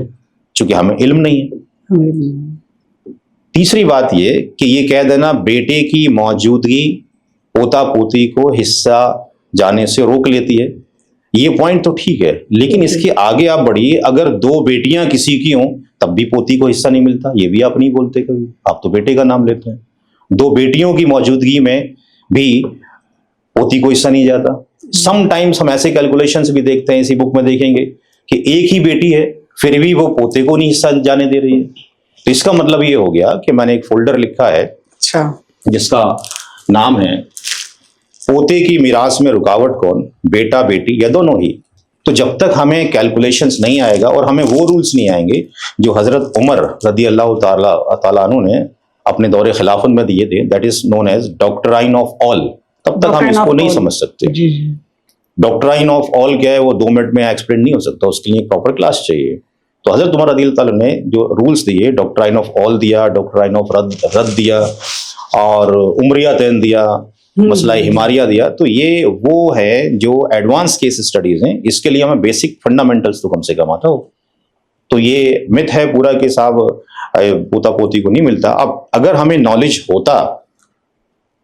क्योंकि हमें इल्म नहीं है। तीसरी बात ये कि ये कह देना बेटे की मौजूदगी पोता पोती को हिस्सा जाने से रोक लेती है, ये पॉइंट तो ठीक है, लेकिन इसके आगे आप बढ़िए, अगर 2 बेटियां किसी की हों तब भी पोती को हिस्सा नहीं मिलता, ये भी आप नहीं बोलते कभी, आप तो बेटे का नाम लेते हैं। 2 बेटियों की मौजूदगी में भी पोती को हिस्सा नहीं जाता। समटाइम्स हम ऐसे कैलकुलेशंस भी देखते हैं, इसी बुक में देखेंगे कि एक ही बेटी है फिर भी वो पोते को नहीं हिस्सा जाने दे रही है। तो इसका मतलब ये हो गया कि मैंने एक फोल्डर लिखा है जिसका नाम है पोते की मिरास में रुकावट कौन, बेटा बेटी या दोनों ही। तो जब तक हमें कैलकुलेशंस नहीं आएगा और हमें वो रूल्स नहीं आएंगे जो हजरत उमर रदी अल्लाह ताला अन्हु ने अपने दौरे खिलाफत में दिए थे, that is known as doctrine of all, तब तक हम इसको नहीं समझ सकते। डॉक्ट्राइन ऑफ ऑल क्या है वो 2 मिनट में एक्सप्लेन नहीं हो सकता, उसके लिए प्रॉपर क्लास चाहिए। तो हजरत उमर रज़ी अल्लाह ने जो रूल्स दिए, डॉक्ट्राइन ऑफ ऑल दिया, डॉक्ट्राइन ऑफ रद्द दिया और उमरिया तैन दिया, मसला हिमारिया दिया, तो ये वो है जो एडवांस केस स्टडीज हैं, इसके लिए हमें बेसिक फंडामेंटल्स तो कम से कम आता हो। तो ये मिथ है पूरा कि साहब पोता पोती को नहीं मिलता। अब अगर हमें नॉलेज होता,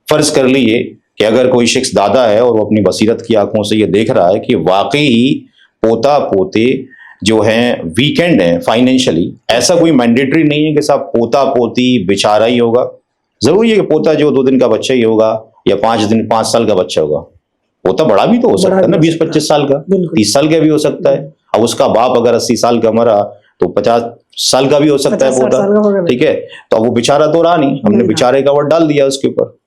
फर्ज कर लीजिए कि अगर कोई शख्स दादा है और वो अपनी बसीरत की आंखों से ये देख रहा है कि वाकई पोता पोते जो हैं वीकेंड है फाइनेंशियली, ऐसा कोई मैंडेटरी नहीं है कि साहब पोता पोती बेचारा ही होगा, जरूरी है कि पोता जो 2 दिन का बच्चा ही होगा या 5 साल का बच्चा होगा। पोता बड़ा भी तो हो सकता है ना, 20-25 साल का, 30 साल का भी हो सकता है। अब उसका बाप अगर 80 साल का मरा तो 50 साल का भी हो सकता है पोता, ठीक है। तो वो बेचारा तो रहा नहीं, हमने बेचारे का वर्ड डाल दिया उसके ऊपर,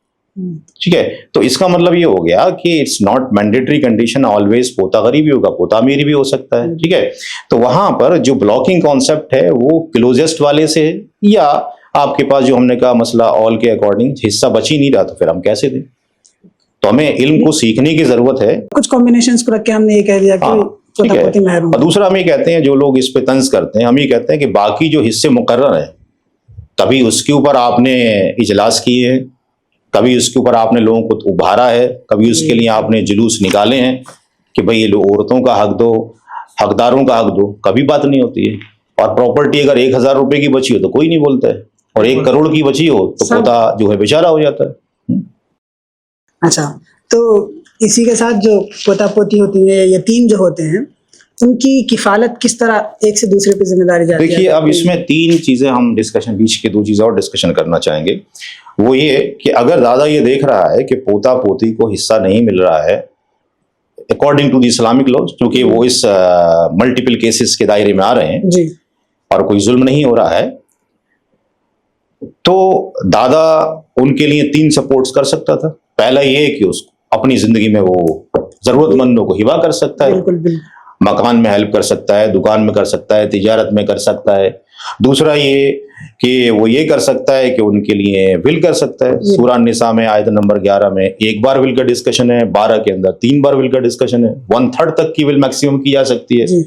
ठीक है। तो इसका मतलब ये हो गया कि it's not mandatory condition always पोता गरीब ही होगा, पोता अमीर भी हो सकता है, ठीक है। तो वहां पर जो ब्लॉकिंग कॉन्सेप्ट है वो क्लोजेस्ट वाले से, या आपके पास जो हमने कहा मसला ऑल के अकॉर्डिंग हिस्सा बच ही नहीं रहा, तो फिर हम कैसे दें? तो हमें इल्म को सीखने की जरूरत है। कुछ कॉम्बिनेशंस को रख के हमने ये कह दिया कि ठीक है। और दूसरा हम ये कहते हैं, जो लोग इस पे तंज करते हैं, हम ये कहते हैं कि बाकी जो हिस्से मुकर्रर है, कभी उसके ऊपर आपने इजलास किए हैं, कभी उसके ऊपर आपने लोगों को उभारा है, कभी उसके लिए आपने जुलूस निकाले हैं कि भाई ये औरतों का हक दो, हकदारों का हक दो, कभी बात नहीं होती है। और प्रॉपर्टी अगर 1000 रुपए की बची हो तो कोई नहीं बोलता है, और 1 करोड़ की बची हो तो पोता जो है बेचारा हो जाता है। अच्छा, तो इसी के साथ जो पोता पोती होती है, यतीम जो होते हैं, उनकी किफालत किस तरह एक से दूसरे पे जिम्मेदारी जाती है? देखिए, अब इसमें 3 चीजें हम डिस्कशन, बीच के 2 चीजें और डिस्कशन करना चाहेंगे। वो ये कि अगर दादा ये देख रहा है कि पोता पोती को हिस्सा नहीं मिल रहा है according to the Islamic law, क्योंकि वो इस मल्टीपल केसेस के दायरे में आ रहे हैं जी, और कोई जुल्म नहीं हो रहा है, तो दादा उनके लिए 3 सपोर्ट्स कर सकता था। पहला ये कि उसको अपनी जिंदगी में वो जरूरतमंदों को हिबा कर सकता है, बिल्कुल बिल्कुल, मकान में हेल्प कर सकता है, दुकान में कर सकता है, तिजारत में कर सकता है। दूसरा ये कि वो ये कर सकता है कि उनके लिए विल कर सकता है। सूरह निसा में आयत नंबर 11 में 1 बार विल का डिस्कशन है, 12 के अंदर 3 बार विल का डिस्कशन है, 1/3 तक की विल मैक्सिमम की जा सकती है।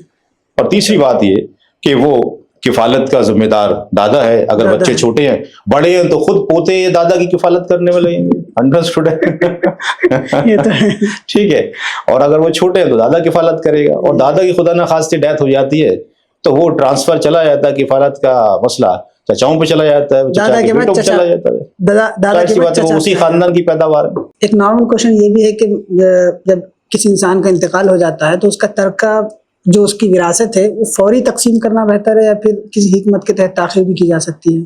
और तीसरी बात ये कि वो किफालत का जिम्मेदार दादा है। अगर बच्चे छोटे हैं, बड़े हैं तो खुद पोते दादा की किफालत करने में लगेंगे, अंडरस्टूड है? ठीक है। और अगर वो छोटे हैं तो दादा किफालत करेगा, और दादा की खुदा ना खास्ते डेथ हो जाती है तो वो ट्रांसफर चला जाता है, किफालत का मसला चचाओं पे चला जाता है, दादा के बाद चला जाता है, दादा के बाद चचा, उसी खानदान की पैदावार है। एक नॉर्मल क्वेश्चन ये भी है कि जब किसी इंसान का इंतकाल हो जाता है तो उसका तरका जो उसकी विरासत है वो फौरी तकसीम करना बेहतर है, या फिर किसी हिकमत के तहत ताख़ीर भी की जा सकती है?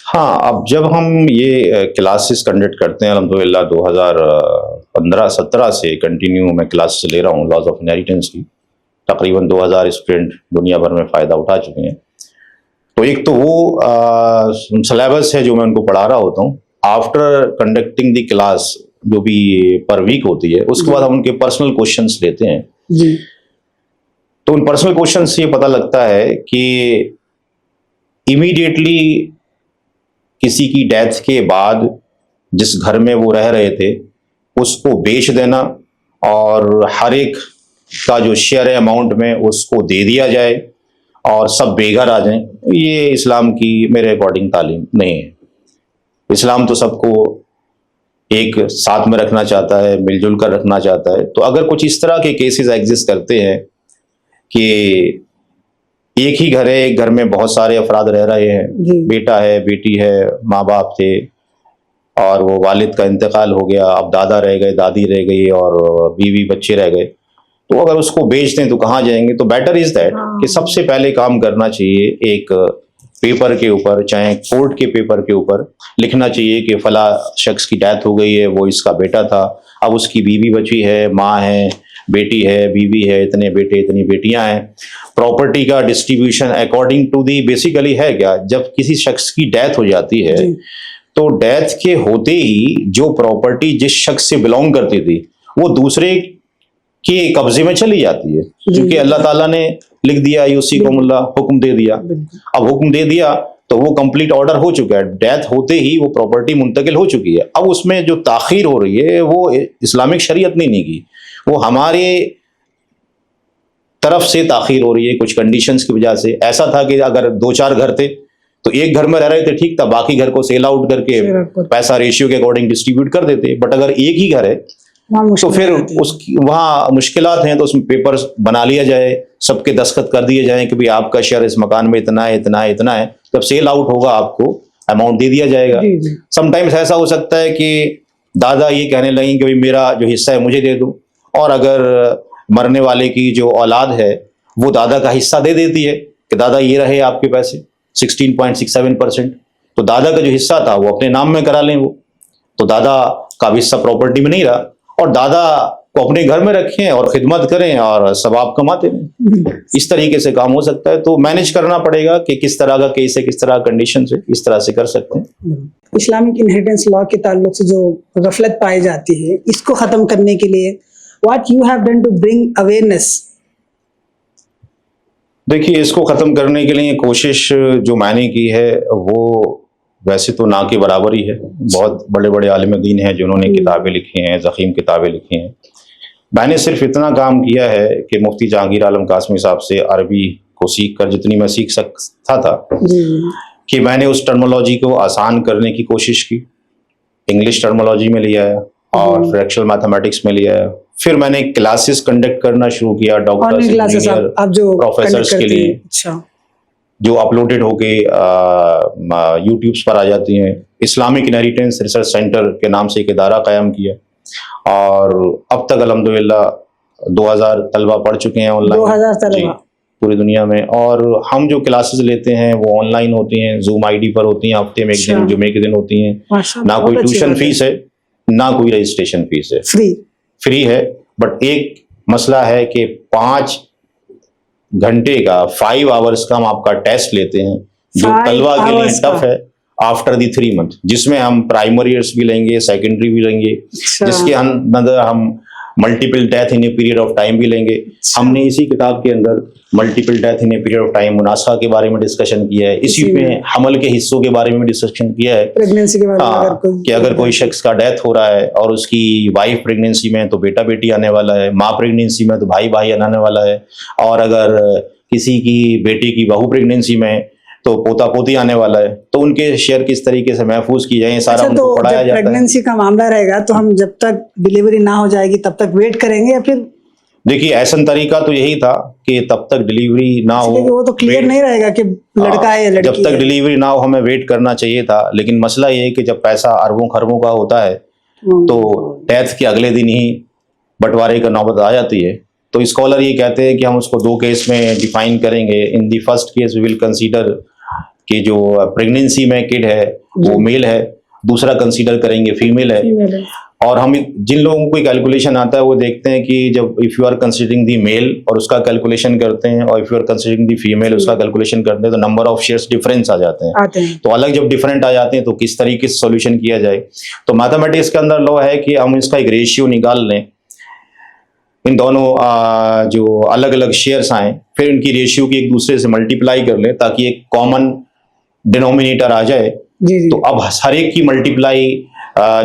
हाँ, अब जब हम ये क्लासेस कंडक्ट करते हैं, अल्हम्दुलिल्लाह 2015-17 से कंटिन्यू मैं क्लासेस ले रहा हूँ लॉज ऑफ इनहेरिटेंस की। तकरीबन 2000 स्टूडेंट दुनिया भर में फ़ायदा उठा चुके हैं। तो एक तो वो सिलेबस है जो मैं उनको पढ़ा रहा होता हूँ। आफ्टर कंडक्टिंग द क्लास जो भी पर वीक होती है, उसके बाद हम उनके पर्सनल क्वेश्चंस लेते हैं जी। तो उन पर्सनल क्वेश्चन से ये पता लगता है कि इमीडिएटली किसी की डेथ के बाद जिस घर में वो रह रहे थे उसको बेच देना और हर एक का जो शेयर है अमाउंट में उसको दे दिया जाए और सब बेघर आ जाएं, ये इस्लाम की मेरे अकॉर्डिंग तालीम नहीं है। इस्लाम तो सबको एक साथ में रखना चाहता है, मिलजुल कर रखना चाहता है। तो अगर कुछ इस तरह के केसेस एग्जिस्ट करते हैं कि एक ही घर है, एक घर में बहुत सारे अफराद रह रहे हैं, बेटा है, बेटी है, माँ बाप थे और वो वालिद का इंतकाल हो गया, अब दादा रह गए, दादी रह गई और बीवी बच्चे रह गए, तो अगर उसको बेच दें तो कहाँ जाएंगे? तो बेटर इज दैट कि सबसे पहले काम करना चाहिए एक पेपर के ऊपर, चाहे कोर्ट के पेपर के ऊपर लिखना चाहिए कि फला शख्स की डेथ हो गई है, वो इसका बेटा था, अब उसकी बीवी बची है, माँ है, बेटी है, बीवी है, इतने बेटे इतनी बेटियां हैं। प्रॉपर्टी का distribution according to the basically है क्या, जब किसी शख्स की डेथ हो जाती है तो डेथ के होते ही जो प्रॉपर्टी जिस शख्स से बिलोंग करती थी वो दूसरे के कब्जे में चली जाती है, क्योंकि अल्लाह ताला ने लिख दिया यूसी को मुल्ला, हुक्म दे दिया। अब हुक्म दे दिया तो वो कंप्लीट ऑर्डर हो चुका है, डेथ होते ही वो प्रॉपर्टी मुंतकिल हो चुकी है। अब उसमें जो ताखीर हो रही है वो इस्लामिक शरीयत ने नहीं की, वो हमारे तरफ से ताखीर हो रही है कुछ कंडीशंस की वजह से। ऐसा था कि अगर 2-4 घर थे तो एक घर में रह रहे थे, ठीक था, बाकी घर को सेल आउट करके पैसा रेशियो के अकॉर्डिंग डिस्ट्रीब्यूट कर देते। बट अगर एक ही घर है तो फिर उसकी वहाँ मुश्किलात हैं, तो उसमें पेपर बना लिया जाए, सबके दस्तखत कर दिए जाए कि भाई आपका शेयर इस मकान में इतना है, इतना है, इतना है। जब सेल आउट होगा आपको अमाउंट दे दिया जाएगा। समटाइम्स ऐसा हो सकता है कि दादा ये कहने लगे कि भाई मेरा जो हिस्सा है मुझे दे दो, और अगर मरने वाले की जो औलाद है वो दादा का हिस्सा दे देती है कि दादा ये रहे आपके पैसे 16.67%, तो दादा का जो हिस्सा था वो अपने नाम में करा लें वो, तो दादा का भी हिस्सा प्रॉपर्टी में नहीं रहा, और दादा को अपने घर में रखें और खिदमत करें और सवाब कमाते रहें। इस तरीके से काम हो सकता है। तो मैनेज करना पड़ेगा कि किस तरह का केस है, किस तरह का कंडीशन है, इस तरह से कर सकते हैं। इस्लामिक इनहेरिटेंस लॉ के ताल्लुक से जो गफलत पाई जाती है, इसको खत्म करने के लिए what you have done to bring awareness? देखिए, इसको खत्म करने के लिए कोशिश जो मैंने की है वो वैसे तो ना के बराबर ही है। बहुत बड़े बड़े आलिम दीन हैं जिन्होंने किताबें लिखी हैं, ज़ख़ीम किताबें लिखी हैं। मैंने सिर्फ इतना काम किया है कि मुफ्ती जहांगीर आलम कासमी साहब से अरबी को सीख कर जितनी मैं सीख सकता था कि मैंने उस टर्मोलॉजी को आसान करने की कोशिश की, इंग्लिश टर्मोलॉजी में लिया है और फ्रैक्शनल मैथमेटिक्स में लिया है। फिर मैंने क्लासेस कंडक्ट करना शुरू किया डॉक्टर्स, इंजीनियर, प्रोफेसर्स के लिए, जो अपलोडेड होके यूट्यूब्स पर आ जाती हैं। इस्लामिक इनहेरिटेंस रिसर्च सेंटर के नाम से एक इदारा कायम किया और अब तक अल्हम्दुलिल्लाह 2000 तलबा पढ़ चुके हैं ऑनलाइन, 2000 तलबा पूरी दुनिया में। और हम जो क्लासेस लेते हैं वो ऑनलाइन होती हैं, जूम आईडी पर होती हैं, हफ्ते में एक दिन, जुमे के दिन होती हैं। ना कोई ट्यूशन फीस है, ना कोई रजिस्ट्रेशन फीस है, फ्री है। बट एक मसला है कि 5 घंटे का 5 आवर्स का हम आपका टेस्ट लेते हैं, जो तलबा के लिए टफ है आफ्टर दी 3 मंथ, जिसमें हम प्राइमरी ईयर्स भी लेंगे, सेकेंडरी भी लेंगे, जिसके अंदर हम multiple death in a period of time भी लेंगे। हमने इसी किताब के अंदर multiple death in a period of time मुनासा के बारे में डिस्कशन किया है, इसी में हमल के हिस्सों के बारे में डिस्कशन किया है, प्रेगनेंसी के बारे में, कि अगर कोई शख्स का डेथ हो रहा है और उसकी वाइफ प्रेगनेंसी में तो बेटा बेटी आने वाला है, माँ प्रेगनेंसी में तो भाई भाई आने वाला है, और अगर किसी की बेटी की बहू प्रेगनेंसी में तो पोता पोती आने वाला है, तो उनके शेयर किस तरीके से महफूज की जाए, सारा उनको पढ़ाया जाता है। प्रेगनेंसी का मामला रहेगा तो हम जब तक डिलीवरी ना हो जाएगी तब तक वेट करेंगे या फिर? देखिए, ऐसा तरीका तो यही था कि तब तक डिलीवरी ना हो, वो तो क्लियर नहीं रहेगा कि लड़का है या लड़की है। जब तक डिलीवरी ना हो हमें वेट करना चाहिए था। लेकिन मसला ये है कि जब पैसा अरबों खरबों का होता है तो डेथ के अगले दिन ही बंटवारे का नौबत आ जाती है। तो स्कॉलर ये कहते हैं कि हम उसको 2 केस में डिफाइन करेंगे। In the first case we will consider कि जो प्रेगनेंसी में किड है वो मेल है, दूसरा कंसीडर करेंगे फीमेल है। और हम जिन लोगों को कैलकुलेशन आता है वो देखते हैं कि जब if you are considering the male और उसका कैलकुलेशन करते हैं, और if you are considering the female उसका कैलकुलेशन करते हैं, तो नंबर ऑफ शेयर्स डिफरेंस आ जाते हैं। तो अलग जब डिफरेंट आ जाते हैं तो किस तरीके से सॉल्यूशन किया जाए। तो मैथमेटिक्स के अंदर लॉ है कि हम इसका एक रेशियो निकाल लें, इन दोनों जो अलग अलग शेयर्स आए, फिर इनकी रेशियो की एक दूसरे से मल्टीप्लाई कर लें ताकि एक कॉमन डिनोमिनेटर आ जाए। तो अब हर एक की मल्टीप्लाई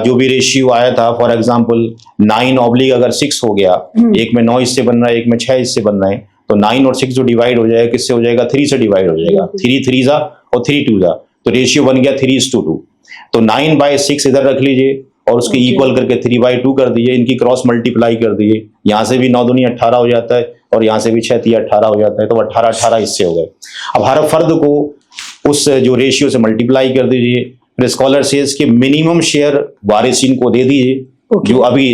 जो भी रेशियो आया था, फॉर एग्जांपल 9 अगर 6 हो गया, एक में 9 हिस्से बन रहा है, एक में 6 हिस्से बन रहे हैं, तो 9 और 6 जो डिवाइड हो जाएगा किससे हो जाएगा, 3 से डिवाइड हो जाएगा। 3 3 जा और 3 2 जा, तो रेशियो बन गया 3:2। तो 9/6 इधर रख लीजिए और उसके इक्वल करके 3/2 कर दीजिए, इनकी क्रॉस मल्टीप्लाई कर दीजिए। यहाँ से भी 9 दूनी 18 हो जाता है और यहाँ से भी 6 3 18 हो जाता है, तो 18 हिस्से हो गए। अब हर फर्द को उस जो रेशियो से मल्टीप्लाई कर दीजिए, फिर स्कॉलर सेज के मिनिमम शेयर वारिसिन को दे दीजिए जो अभी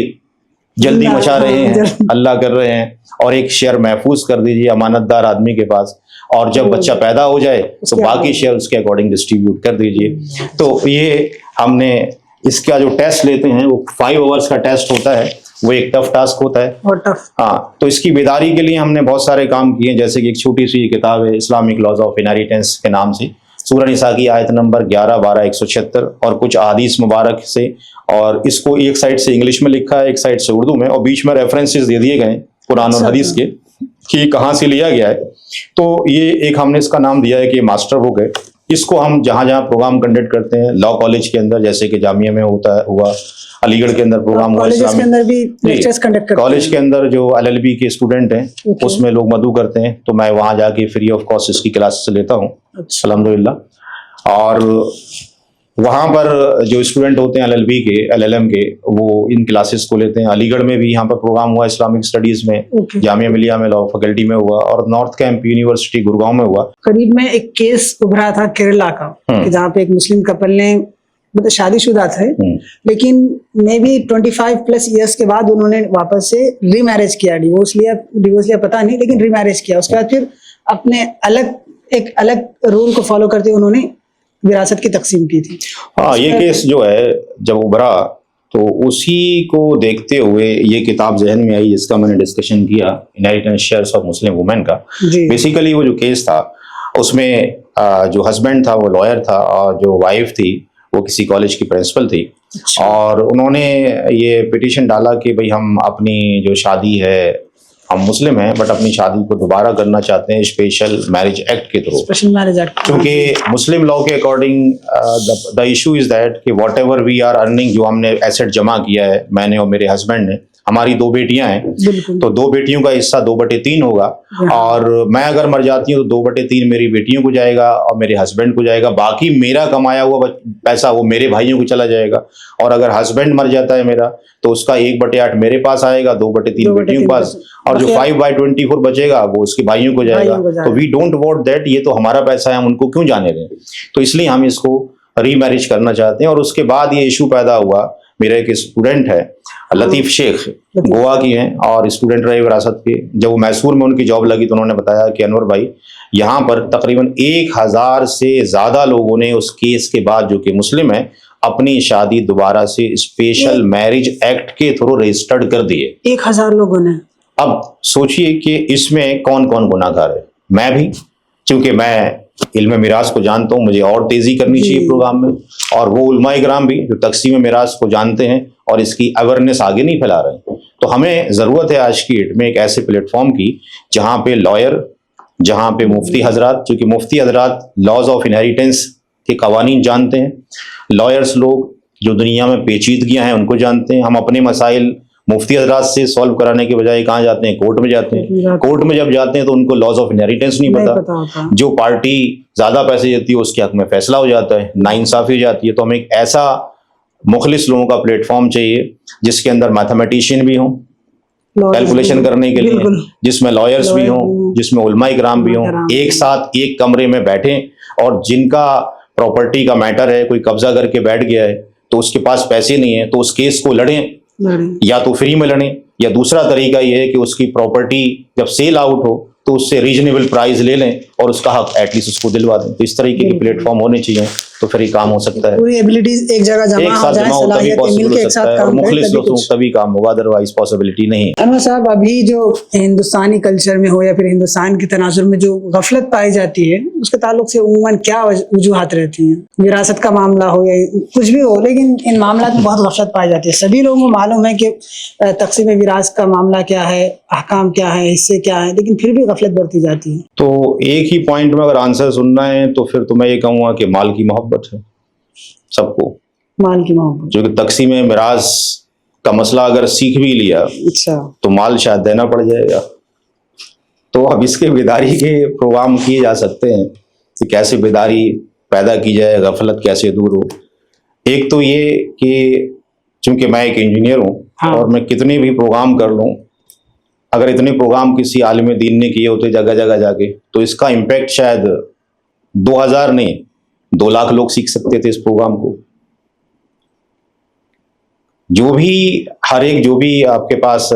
जल्दी मचा रहे हैं, अल्लाह कर रहे हैं, और एक शेयर महफूज कर दीजिए अमानतदार आदमी के पास, और जब बच्चा पैदा हो जाए तो बाकी शेयर उसके अकॉर्डिंग डिस्ट्रीब्यूट कर दीजिए। तो ये हमने इसका जो टेस्ट लेते हैं वो 5 आवर्स का टेस्ट होता है, वो एक टफ टास्क होता है और टफ। हाँ, तो इसकी बेदारी के लिए हमने बहुत सारे काम किए, जैसे कि एक छोटी सी किताब है इस्लामिक लॉज ऑफ इनहेरिटेंस के नाम से, सूरह निसा की आयत नंबर 11, 12, 176 और कुछ अहादीस मुबारक से, और इसको एक साइड से इंग्लिश में लिखा है, एक साइड से उर्दू में, और बीच में रेफरेंसेस दे दिए गए कुरान और हदीस के कि कहाँ से लिया गया है। तो ये एक हमने इसका नाम दिया है कि मास्टर बुक है। इसको हम जहाँ जहाँ प्रोग्राम कंडक्ट करते हैं, लॉ कॉलेज के अंदर जैसे कि जामिया में हुआ, अलीगढ़ के अंदर प्रोग्राम हुआ, कॉलेज के अंदर भी लेक्चर्स कंडक्ट करते हैं, कॉलेज के अंदर जो LLB के स्टूडेंट हैं उसमें लोग मदु करते हैं, तो मैं वहाँ जाके फ्री ऑफ कॉस्ट इसकी क्लासेस लेता हूँ अल्हम्दुलिल्लाह। और वहाँ पर जो स्टूडेंट होते हैं LLB के, LLM के, वो इन क्लासेस को लेते हैं। अलीगढ़ में भी यहाँ पर प्रोग्राम हुआ इस्लामिक स्टडीज में, जामिया मिलिया में लॉ फैकल्टी में हुआ, और नॉर्थ कैंप यूनिवर्सिटी गुड़गांव में हुआ। करीब में एक केस उभरा था केरला का, जहाँ पे एक मुस्लिम कपल ने, मतलब शादीशुदा थे, लेकिन मे बी 25+ ईयर्स के बाद उन्होंने वापस से रीमैरिज किया, डिवोर्स लिया पता नहीं, लेकिन रीमैरिज किया। उसके बाद फिर अपने एक अलग रूल को फॉलो करते हुए उन्होंने विरासत की तकसीम की थी। हाँ, ये केस जो है जब उभरा तो उसी को देखते हुए ये किताब जहन में आई, जिसका मैंने डिस्कशन किया, inheritance shares of Muslim women का। बेसिकली वो जो केस था उसमें जो हस्बैंड था वो लॉयर था और जो वाइफ थी वो किसी कॉलेज की प्रिंसिपल थी। और उन्होंने ये पिटीशन डाला कि भाई हम अपनी जो शादी है, हम मुस्लिम हैं बट अपनी शादी को दोबारा करना चाहते हैं स्पेशल मैरिज एक्ट के थ्रू। स्पेशल मैरिज एक्ट, क्योंकि मुस्लिम लॉ के according the issue is that कि whatever we are earning, जो हमने एसेट जमा किया है, मैंने और मेरे हस्बैंड ने, हमारी 2 बेटियां हैं, तो 2 बेटियों का हिस्सा 2/3 होगा, और मैं अगर मर जाती हूँ तो 2/3 मेरी बेटियों को जाएगा और मेरे हस्बैंड को जाएगा, बाकी मेरा कमाया हुआ पैसा वो मेरे भाइयों को चला जाएगा। और अगर हस्बैंड मर जाता है मेरा तो उसका 1/8 मेरे पास आएगा, 2/3 बेटियों के पास, और जो 5/24 बचेगा वो उसके भाइयों को जाएगा। तो वी डोंट वांट दैट, ये तो हमारा पैसा है, हम उनको क्यों जाने दें। तो इसलिए हम इसको रीमैरिज करना चाहते हैं। और उसके बाद ये इशू पैदा हुआ, मेरा एक स्टूडेंट है लतीफ शेख, गोवा की हैं और स्टूडेंट रहे विरासत के। जब वो मैसूर में उनकी जॉब लगी तो उन्होंने बताया कि अनवर भाई, यहाँ पर तकरीबन 1000 से ज्यादा लोगों ने उस केस के बाद, जो कि मुस्लिम है, अपनी शादी दोबारा से स्पेशल मैरिज एक्ट के थ्रू रजिस्टर्ड कर दिए। 1000 लोगों ने। अब सोचिए कि इसमें कौन कौन गुनाहगार है। मैं भी, क्योंकि मैं इल्म मिरास को जानता हूँ, मुझे और तेजी करनी चाहिए प्रोग्राम में, और वो उलमाए किराम भी जो तकसीम मिरास को जानते हैं और इसकी अवेयरनेस आगे नहीं फैला रहे। तो हमें जरूरत है आज की डेट में एक ऐसे प्लेटफॉर्म की जहाँ पे लॉयर, जहाँ पे मुफ्ती हजरात, क्योंकि मुफ्ती हजरात लॉज ऑफ इनहेरिटेंस के कवानीन जानते हैं, लॉयर्स लोग जो दुनिया में पेचीदगियां हैं उनको जानते हैं। हम अपने मसाइल मुफ्ती हजरात से सॉल्व कराने के बजाय कहाँ जाते हैं, कोर्ट में जाते हैं। कोर्ट में जब जाते हैं तो उनको लॉज ऑफ इनहेरिटेंस नहीं पता। जो पार्टी ज्यादा पैसे देती है उसके हक में फैसला हो जाता है, नाइंसाफी हो जाती है। तो हमें एक ऐसा मुखलिस लोगों का प्लेटफॉर्म चाहिए जिसके अंदर मैथमेटिशियन भी हों कैलकुलेशन करने के लिए, जिसमें लॉयर्स भी हों, जिसमें उलमा इकराम भी हों, एक साथ एक कमरे में बैठें। और जिनका प्रॉपर्टी का मैटर है, कोई कब्जा करके बैठ गया है तो उसके पास पैसे नहीं है, तो उस केस को लड़ें, या तो फ्री में लड़ें, या दूसरा तरीका ये है कि उसकी प्रॉपर्टी जब सेल आउट हो तो उससे रीजनेबल प्राइस ले लें और उसका हक एटलीस्ट उसको दिलवा दें। तो इस तरीके के प्लेटफॉर्म होने चाहिए, तो फिर ये काम हो सकता है। पूरी एबिलिटीज एक जगह जमा हो जाए, सलाहियतें मिलके एक साथ काम करें, मुखलिस लोगों तभी काम होगा, अदरवाइज पॉसिबिलिटी नहीं है। अनवर साहब, अभी जो हिंदुस्तानी कल्चर में हो या फिर हिंदुस्तान के तनाजुर में जो गफलत पाई जाती है, उसके ताल्लुक से उम्मन क्या वजूहात रहती हैं? विरासत का मामला हो या कुछ भी हो, लेकिन इन मामला में बहुत गफलत पाई जाती है। सभी लोगों को मालूम है कि तक़सीम विरासत का मामला क्या है, अहकाम क्या है, हिस्से क्या है, लेकिन फिर भी गफलत बरती जाती है। तो एक ही पॉइंट में अगर आंसर सुनना है तो फिर तो मैं ये कहूँगा कि माल की मोहब्बत है सबको, माल की मोहब्बत। जो कि तक़सीम मिरास का मसला अगर सीख भी लिया, अच्छा, तो माल शायद देना पड़ जाएगा। तो अब इसके बेदारी के प्रोग्राम किए जा सकते हैं कि कैसे बेदारी पैदा की जाए, गफलत कैसे दूर हो। एक तो ये कि चूंकि मैं एक इंजीनियर हूँ, हाँ। और मैं कितने भी प्रोग्राम कर लूँ, अगर इतने प्रोग्राम किसी आलिम दीन ने किए होते जगह जगह जाके, तो इसका इम्पैक्ट शायद 2000 नहीं 2 लाख लोग सीख सकते थे इस प्रोग्राम को। जो भी आपके पास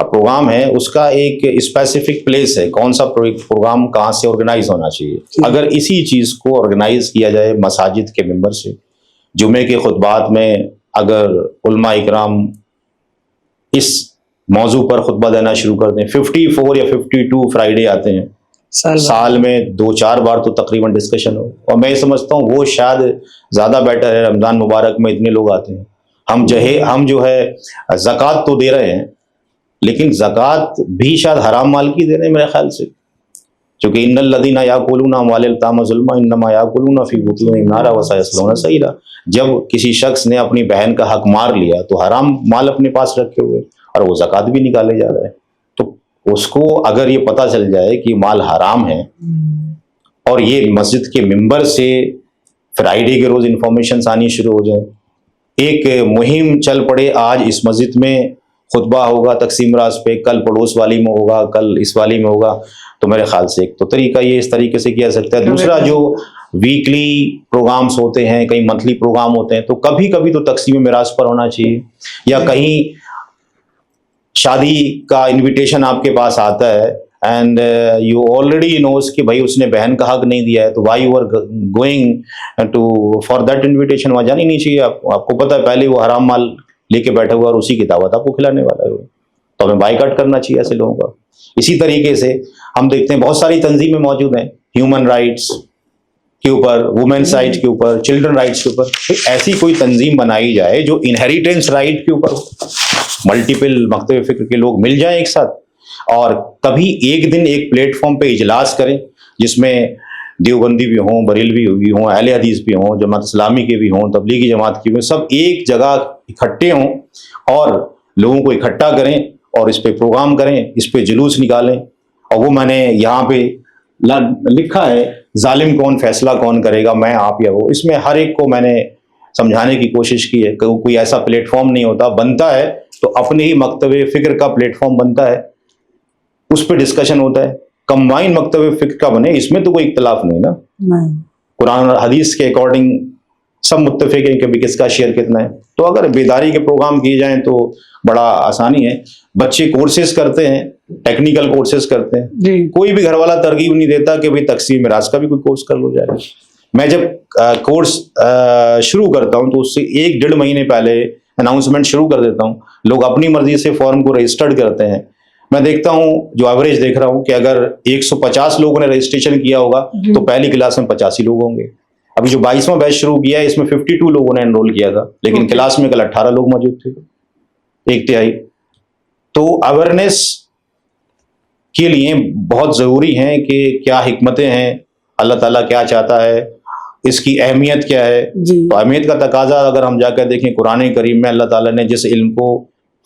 प्रोग्राम है, उसका एक स्पेसिफिक प्लेस है, कौन सा प्रोग्राम कहाँ से ऑर्गेनाइज होना चाहिए। अगर इसी चीज को ऑर्गेनाइज किया जाए मसाजिद के मेंबर से, जुमे के खुतबात में अगर उलमा इकराम इस मौजू पर खुतबा देना शुरू कर दें, 54 या 52 फ्राइडे आते हैं साल में, 2-4 बार तो तकरीबन डिस्कशन हो। और मैं समझता हूँ वो शायद ज्यादा बेटर है। रमजान मुबारक में इतने लोग आते हैं, हम जो है ज़कात तो दे रहे हैं, लेकिन ज़कात भी शायद हराम माल की दे रहे हैं मेरे ख्याल से, क्योंकि इन्नल लदीना याकुलूना अम्वालल यतामा ज़ुल्मन इन्नमा याकुलूना फी बुतूनिहिम नारा व सयस्लौना सईरा। जब किसी शख्स ने अपनी बहन का हक मार लिया तो हराम माल अपने पास रखे हुए, और वो ज़कात भी निकाले जा रहा है। तो उसको अगर ये पता चल जाए कि माल हराम है, और ये मस्जिद के मिंबर से फ्राइडे के रोज इंफॉर्मेशन आनी शुरू हो जाए, एक मुहिम चल पड़े, आज इस मस्जिद में खुतबा होगा तक़सीम रास पे, कल पड़ोस वाली में होगा, कल इस वाली में होगा, तो मेरे ख्याल से एक तो तरीका ये इस तरीके से किया सकता है। दूसरा, जो वीकली प्रोग्राम्स होते हैं, कहीं मंथली प्रोग्राम होते हैं, तो कभी कभी तो तक़सीम मिरास पर होना चाहिए। या कहीं शादी का इनविटेशन आपके पास आता है एंड यू ऑलरेडी नोज कि भाई उसने बहन का हक नहीं दिया है, तो why you are going to for that invitation, वहाँ जानी नहीं चाहिए। आपको पता है पहले वो हराम माल लेके बैठा हुआ और उसी की दावत आपको खिलाने वाला है, तो हमें बाइकआउट करना चाहिए ऐसे लोगों का। इसी तरीके से हम देखते हैं बहुत सारी तंजीमें मौजूद हैं ह्यूमन राइट्स के ऊपर, वुमेन्स राइट्स के ऊपर, चिल्ड्रन राइट्स के ऊपर। तो ऐसी कोई तंजीम बनाई जाए जो इनहेरिटेंस राइट के ऊपर हो, मल्टीपल मकतब फिक्र के लोग मिल जाएं एक साथ, और कभी एक दिन एक प्लेटफॉर्म पे इजलास करें जिसमें देवबंदी भी हों, बरेलवी भी हों, अहले हदीस भी हों, जमात इस्लामी के भी हों, तबलीगी जमात की भी, सब एक जगह इकट्ठे हों और लोगों को इकट्ठा करें और इस पे प्रोग्राम करें, इस पे जुलूस निकालें। और वो मैंने यहाँ पे लिखा है, जालिम कौन, फैसला कौन करेगा, मैं, आप या वो। इसमें हर एक को मैंने समझाने की कोशिश की है कि कोई ऐसा प्लेटफॉर्म नहीं होता, बनता है तो अपने ही मकतब फिक्र का प्लेटफॉर्म बनता है, उस पर डिस्कशन होता है। कंबाइन मकतब फिक्र का बने, इसमें तो कोई इख्तलाफ नहीं ना, कुरान और हदीस के अकॉर्डिंग सब मुत्तफिक हैं कि भी किसका शेयर कितना है। तो अगर बेदारी के प्रोग्राम किए जाएं तो बड़ा आसानी है। बच्चे कोर्सेज करते हैं, टेक्निकल कोर्सेज करते हैं, कोई भी घर वाला तरगीब नहीं देता कि भाई तक़सीम मिरास का भी कोई कोर्स कर लो जाए। मैं जब कोर्स शुरू करता हूं तो उससे 1-1.5 महीने पहले अनाउंसमेंट शुरू कर देता हूं। लोग अपनी मर्जी से फॉर्म को रजिस्टर्ड करते हैं। मैं देखता हूं, जो एवरेज देख रहा हूं, कि अगर 150 लोगों ने रजिस्ट्रेशन किया होगा तो पहली क्लास में 85 लोग होंगे। अभी जो 22वां बैच शुरू किया है इसमें 52 लोगों ने एनरोल किया था, लेकिन क्लास में कल 18 लोग मौजूद थे, 1/3। तो अवेयरनेस के लिए बहुत जरूरी है कि क्या हिकमतें हैं, अल्लाह ताला क्या चाहता है, इसकी अहमियत क्या है। तो अहमियत का तकाजा अगर हम जाकर देखें, कुरान करीम में अल्लाह ताला ने जिस इल्म को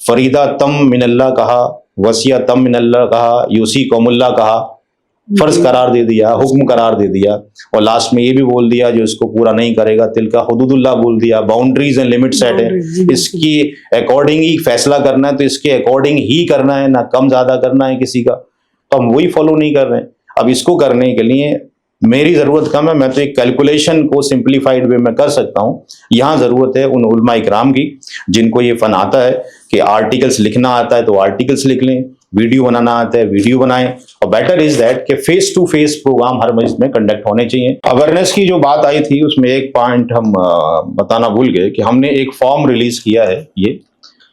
फरीदा तम मिनल्लाह कहा, वसिया तम मिनल्लाह कहा, यूसी कौमुल्लाह कहा, फर्ज करार दे दिया, हुक्म करार दे दिया, और लास्ट में ये भी बोल दिया जो इसको पूरा नहीं करेगा तिलका हुदूदुल्लाह बोल दिया। बाउंड्रीज एंड लिमिट सेट है, इसकी अकॉर्डिंग ही फैसला करना है, तो इसके अकॉर्डिंग ही करना है, ना कम ज्यादा करना है किसी का। तो हम वही फॉलो नहीं कर रहे हैं। अब इसको करने के लिए मेरी जरूरत कम है, मैं तो एक कैलकुलेशन को सिंप्लीफाइड वे में कर सकता हूँ। यहाँ जरूरत है उन उलमा इकराम की जिनको ये फन आता है कि आर्टिकल्स लिखना आता है तो आर्टिकल्स लिख लें, वीडियो बनाना आता है वीडियो बनाएं, और बेटर इज दैट कि फेस टू फेस प्रोग्राम हर मस्जिद में कंडक्ट होने चाहिए। अवेयरनेस की जो बात आई थी उसमें एक पॉइंट हम बताना भूल गए कि हमने एक फॉर्म रिलीज किया है। ये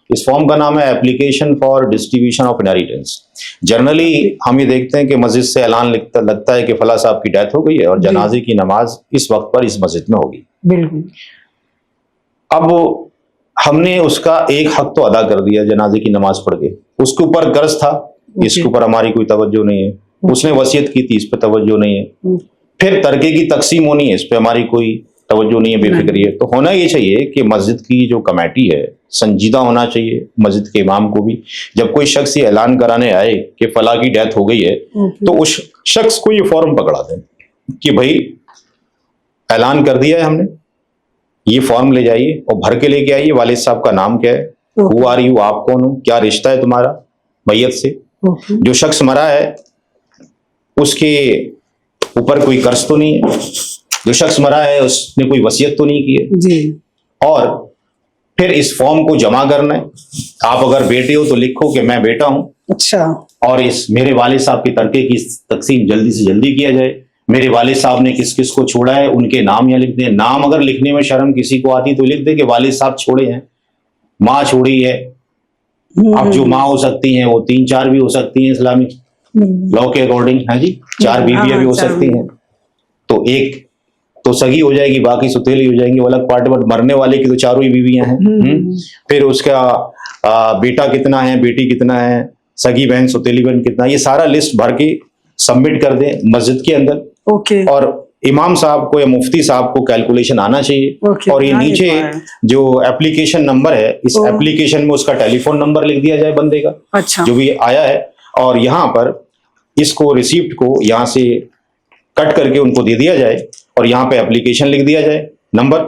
इस फॉर्म का नाम है application for distribution of inheritance. Generally हम ये देखते हैं कि मस्जिद से ऐलान लगता है कि फला साहब की डेथ हो गई है और जनाजे की नमाज इस वक्त पर इस मस्जिद में होगी। बिल्कुल। अब हमने उसका एक हक तो अदा कर दिया, जनाजे की नमाज पढ़ के, उसके ऊपर कर्ज था, इसके ऊपर हमारी कोई तवज्जो नहीं है। उसने वसीयत की थी, इस पे तवज्जो नहीं है। फिर तरके की तकसीम होनी है, इस पे हमारी कोई तवज्जो नहीं है, बेफिक्री है। तो होना ये चाहिए कि मस्जिद की जो कमेटी है संजीदा होना चाहिए, मस्जिद के इमाम को भी जब कोई शख्स ये ऐलान कराने आए कि फला की डेथ हो गई है तो उस शख्स को ये फॉर्म पकड़ा दें कि भाई ऐलान कर दिया है हमने, ये फॉर्म ले जाइए और भर के लेके आइए। वालिद साहब का नाम क्या है, हु आर यू, आप कौन हो, क्या रिश्ता है तुम्हारा मैयत से, जो शख्स मरा है उसके ऊपर कोई कर्ज तो नहीं है, जो शख्स मरा है उसने कोई वसीयत तो नहीं की है जी। और फिर इस फॉर्म को जमा करना है। आप अगर बेटे हो तो लिखो कि मैं बेटा हूं, अच्छा, और इस मेरे वालिद साहब के तरके की तकसीम जल्दी से जल्दी किया जाए। मेरे वालिद साहब ने किस किस को छोड़ा है उनके नाम यहाँ लिख दें। नाम अगर लिखने में शर्म किसी को आती तो लिख दे कि वालिद साहब छोड़े हैं, माँ छोड़ी है। अब जो माँ हो सकती हैं वो 3-4 भी हो सकती हैं इस्लामिक लॉ के अकॉर्डिंग, है जी, 4 बीवियां भी हो सकती हैं। तो एक तो सगी हो जाएगी, बाकी सुतेली हो जाएंगी, वो अलग पार्ट। बट मरने वाले की तो चारों ही बीवियां हैं। फिर उसका बेटा कितना है, बेटी कितना है, सगी बहन सुतेली बहन कितना, ये सारा लिस्ट भर के सबमिट कर दें मस्जिद के अंदर। और इमाम साहब को या मुफ्ती साहब को कैलकुलेशन आना चाहिए। और ये नीचे जो एप्लीकेशन नंबर है, इस एप्लीकेशन में उसका टेलीफोन नंबर लिख दिया जाए बंदे का, अच्छा, जो भी आया है। और यहाँ पर इसको रिसीप्ट को यहाँ से कट करके उनको दे दिया जाए और यहाँ पे एप्लीकेशन लिख दिया जाए, नंबर,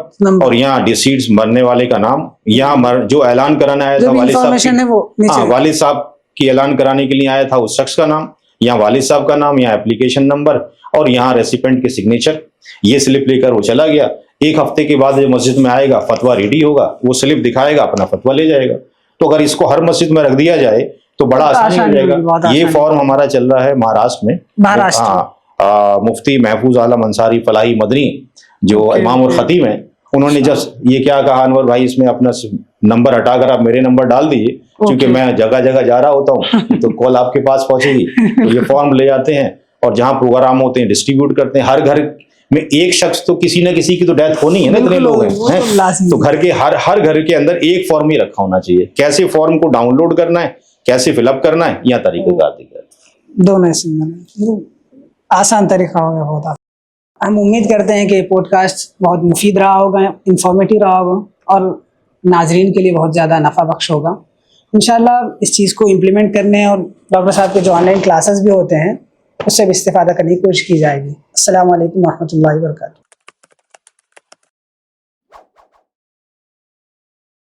और यहाँ डिसीड्स मरने वाले का नाम, यहाँ जो ऐलान कराना आया था वालिद साहब, हाँ, वालिद साहब की ऐलान कराने के लिए आया था उस शख्स का नाम, यहाँ वालिद साहब का नाम, यहाँ एप्लीकेशन नंबर और यहाँ रेसिपेंट के सिग्नेचर। ये स्लिप लेकर वो चला गया। 1 हफ्ते के बाद जो मस्जिद में आएगा, फतवा रेडी होगा, वो स्लिप दिखाएगा, अपना फतवा ले जाएगा। तो अगर इसको हर मस्जिद में रख दिया जाए तो बड़ा आसानी हो जाएगा। ये फॉर्म हमारा चल रहा है महाराष्ट्र में। मुफ्ती महफूज आलम अंसारी फलाही मदनी जो इमाम और खतीम है, उन्होंने जस्ट ये क्या कहा, अनवर भाई इसमें अपना नंबर हटाकर आप मेरे नंबर डाल दीजिए, क्योंकि मैं जगह जगह जा रहा होता हूँ तो कॉल आपके पास पहुंचेगी। तो ये फॉर्म ले जाते हैं और जहाँ प्रोग्राम होते हैं डिस्ट्रीब्यूट करते हैं। हर घर में एक शख्स तो किसी न किसी की तो डेथ होनी है ना, इतने लोग हैं, तो घर के हर घर के अंदर एक फॉर्म ही रखा होना चाहिए। कैसे फॉर्म को डाउनलोड करना है, कैसे फिलअप करना है, यह तरीका दोनों आसान तरीका होगा बहुत। हम उम्मीद करते हैं कि पॉडकास्ट बहुत मुफीद रहा होगा, इंफॉर्मेटिव रहा होगा और नाजरीन के लिए बहुत ज़्यादा नफ़ा बख्श होगा। इंशाल्लाह इस चीज़ को इम्प्लीमेंट करने और डॉक्टर साहब के जो ऑनलाइन क्लासेस भी होते हैं उससे भी इस्तेफादा करने की कोशिश की जाएगी। अस्सलामु अलैकुम व रहमतुल्लाहि व बरकातुहू।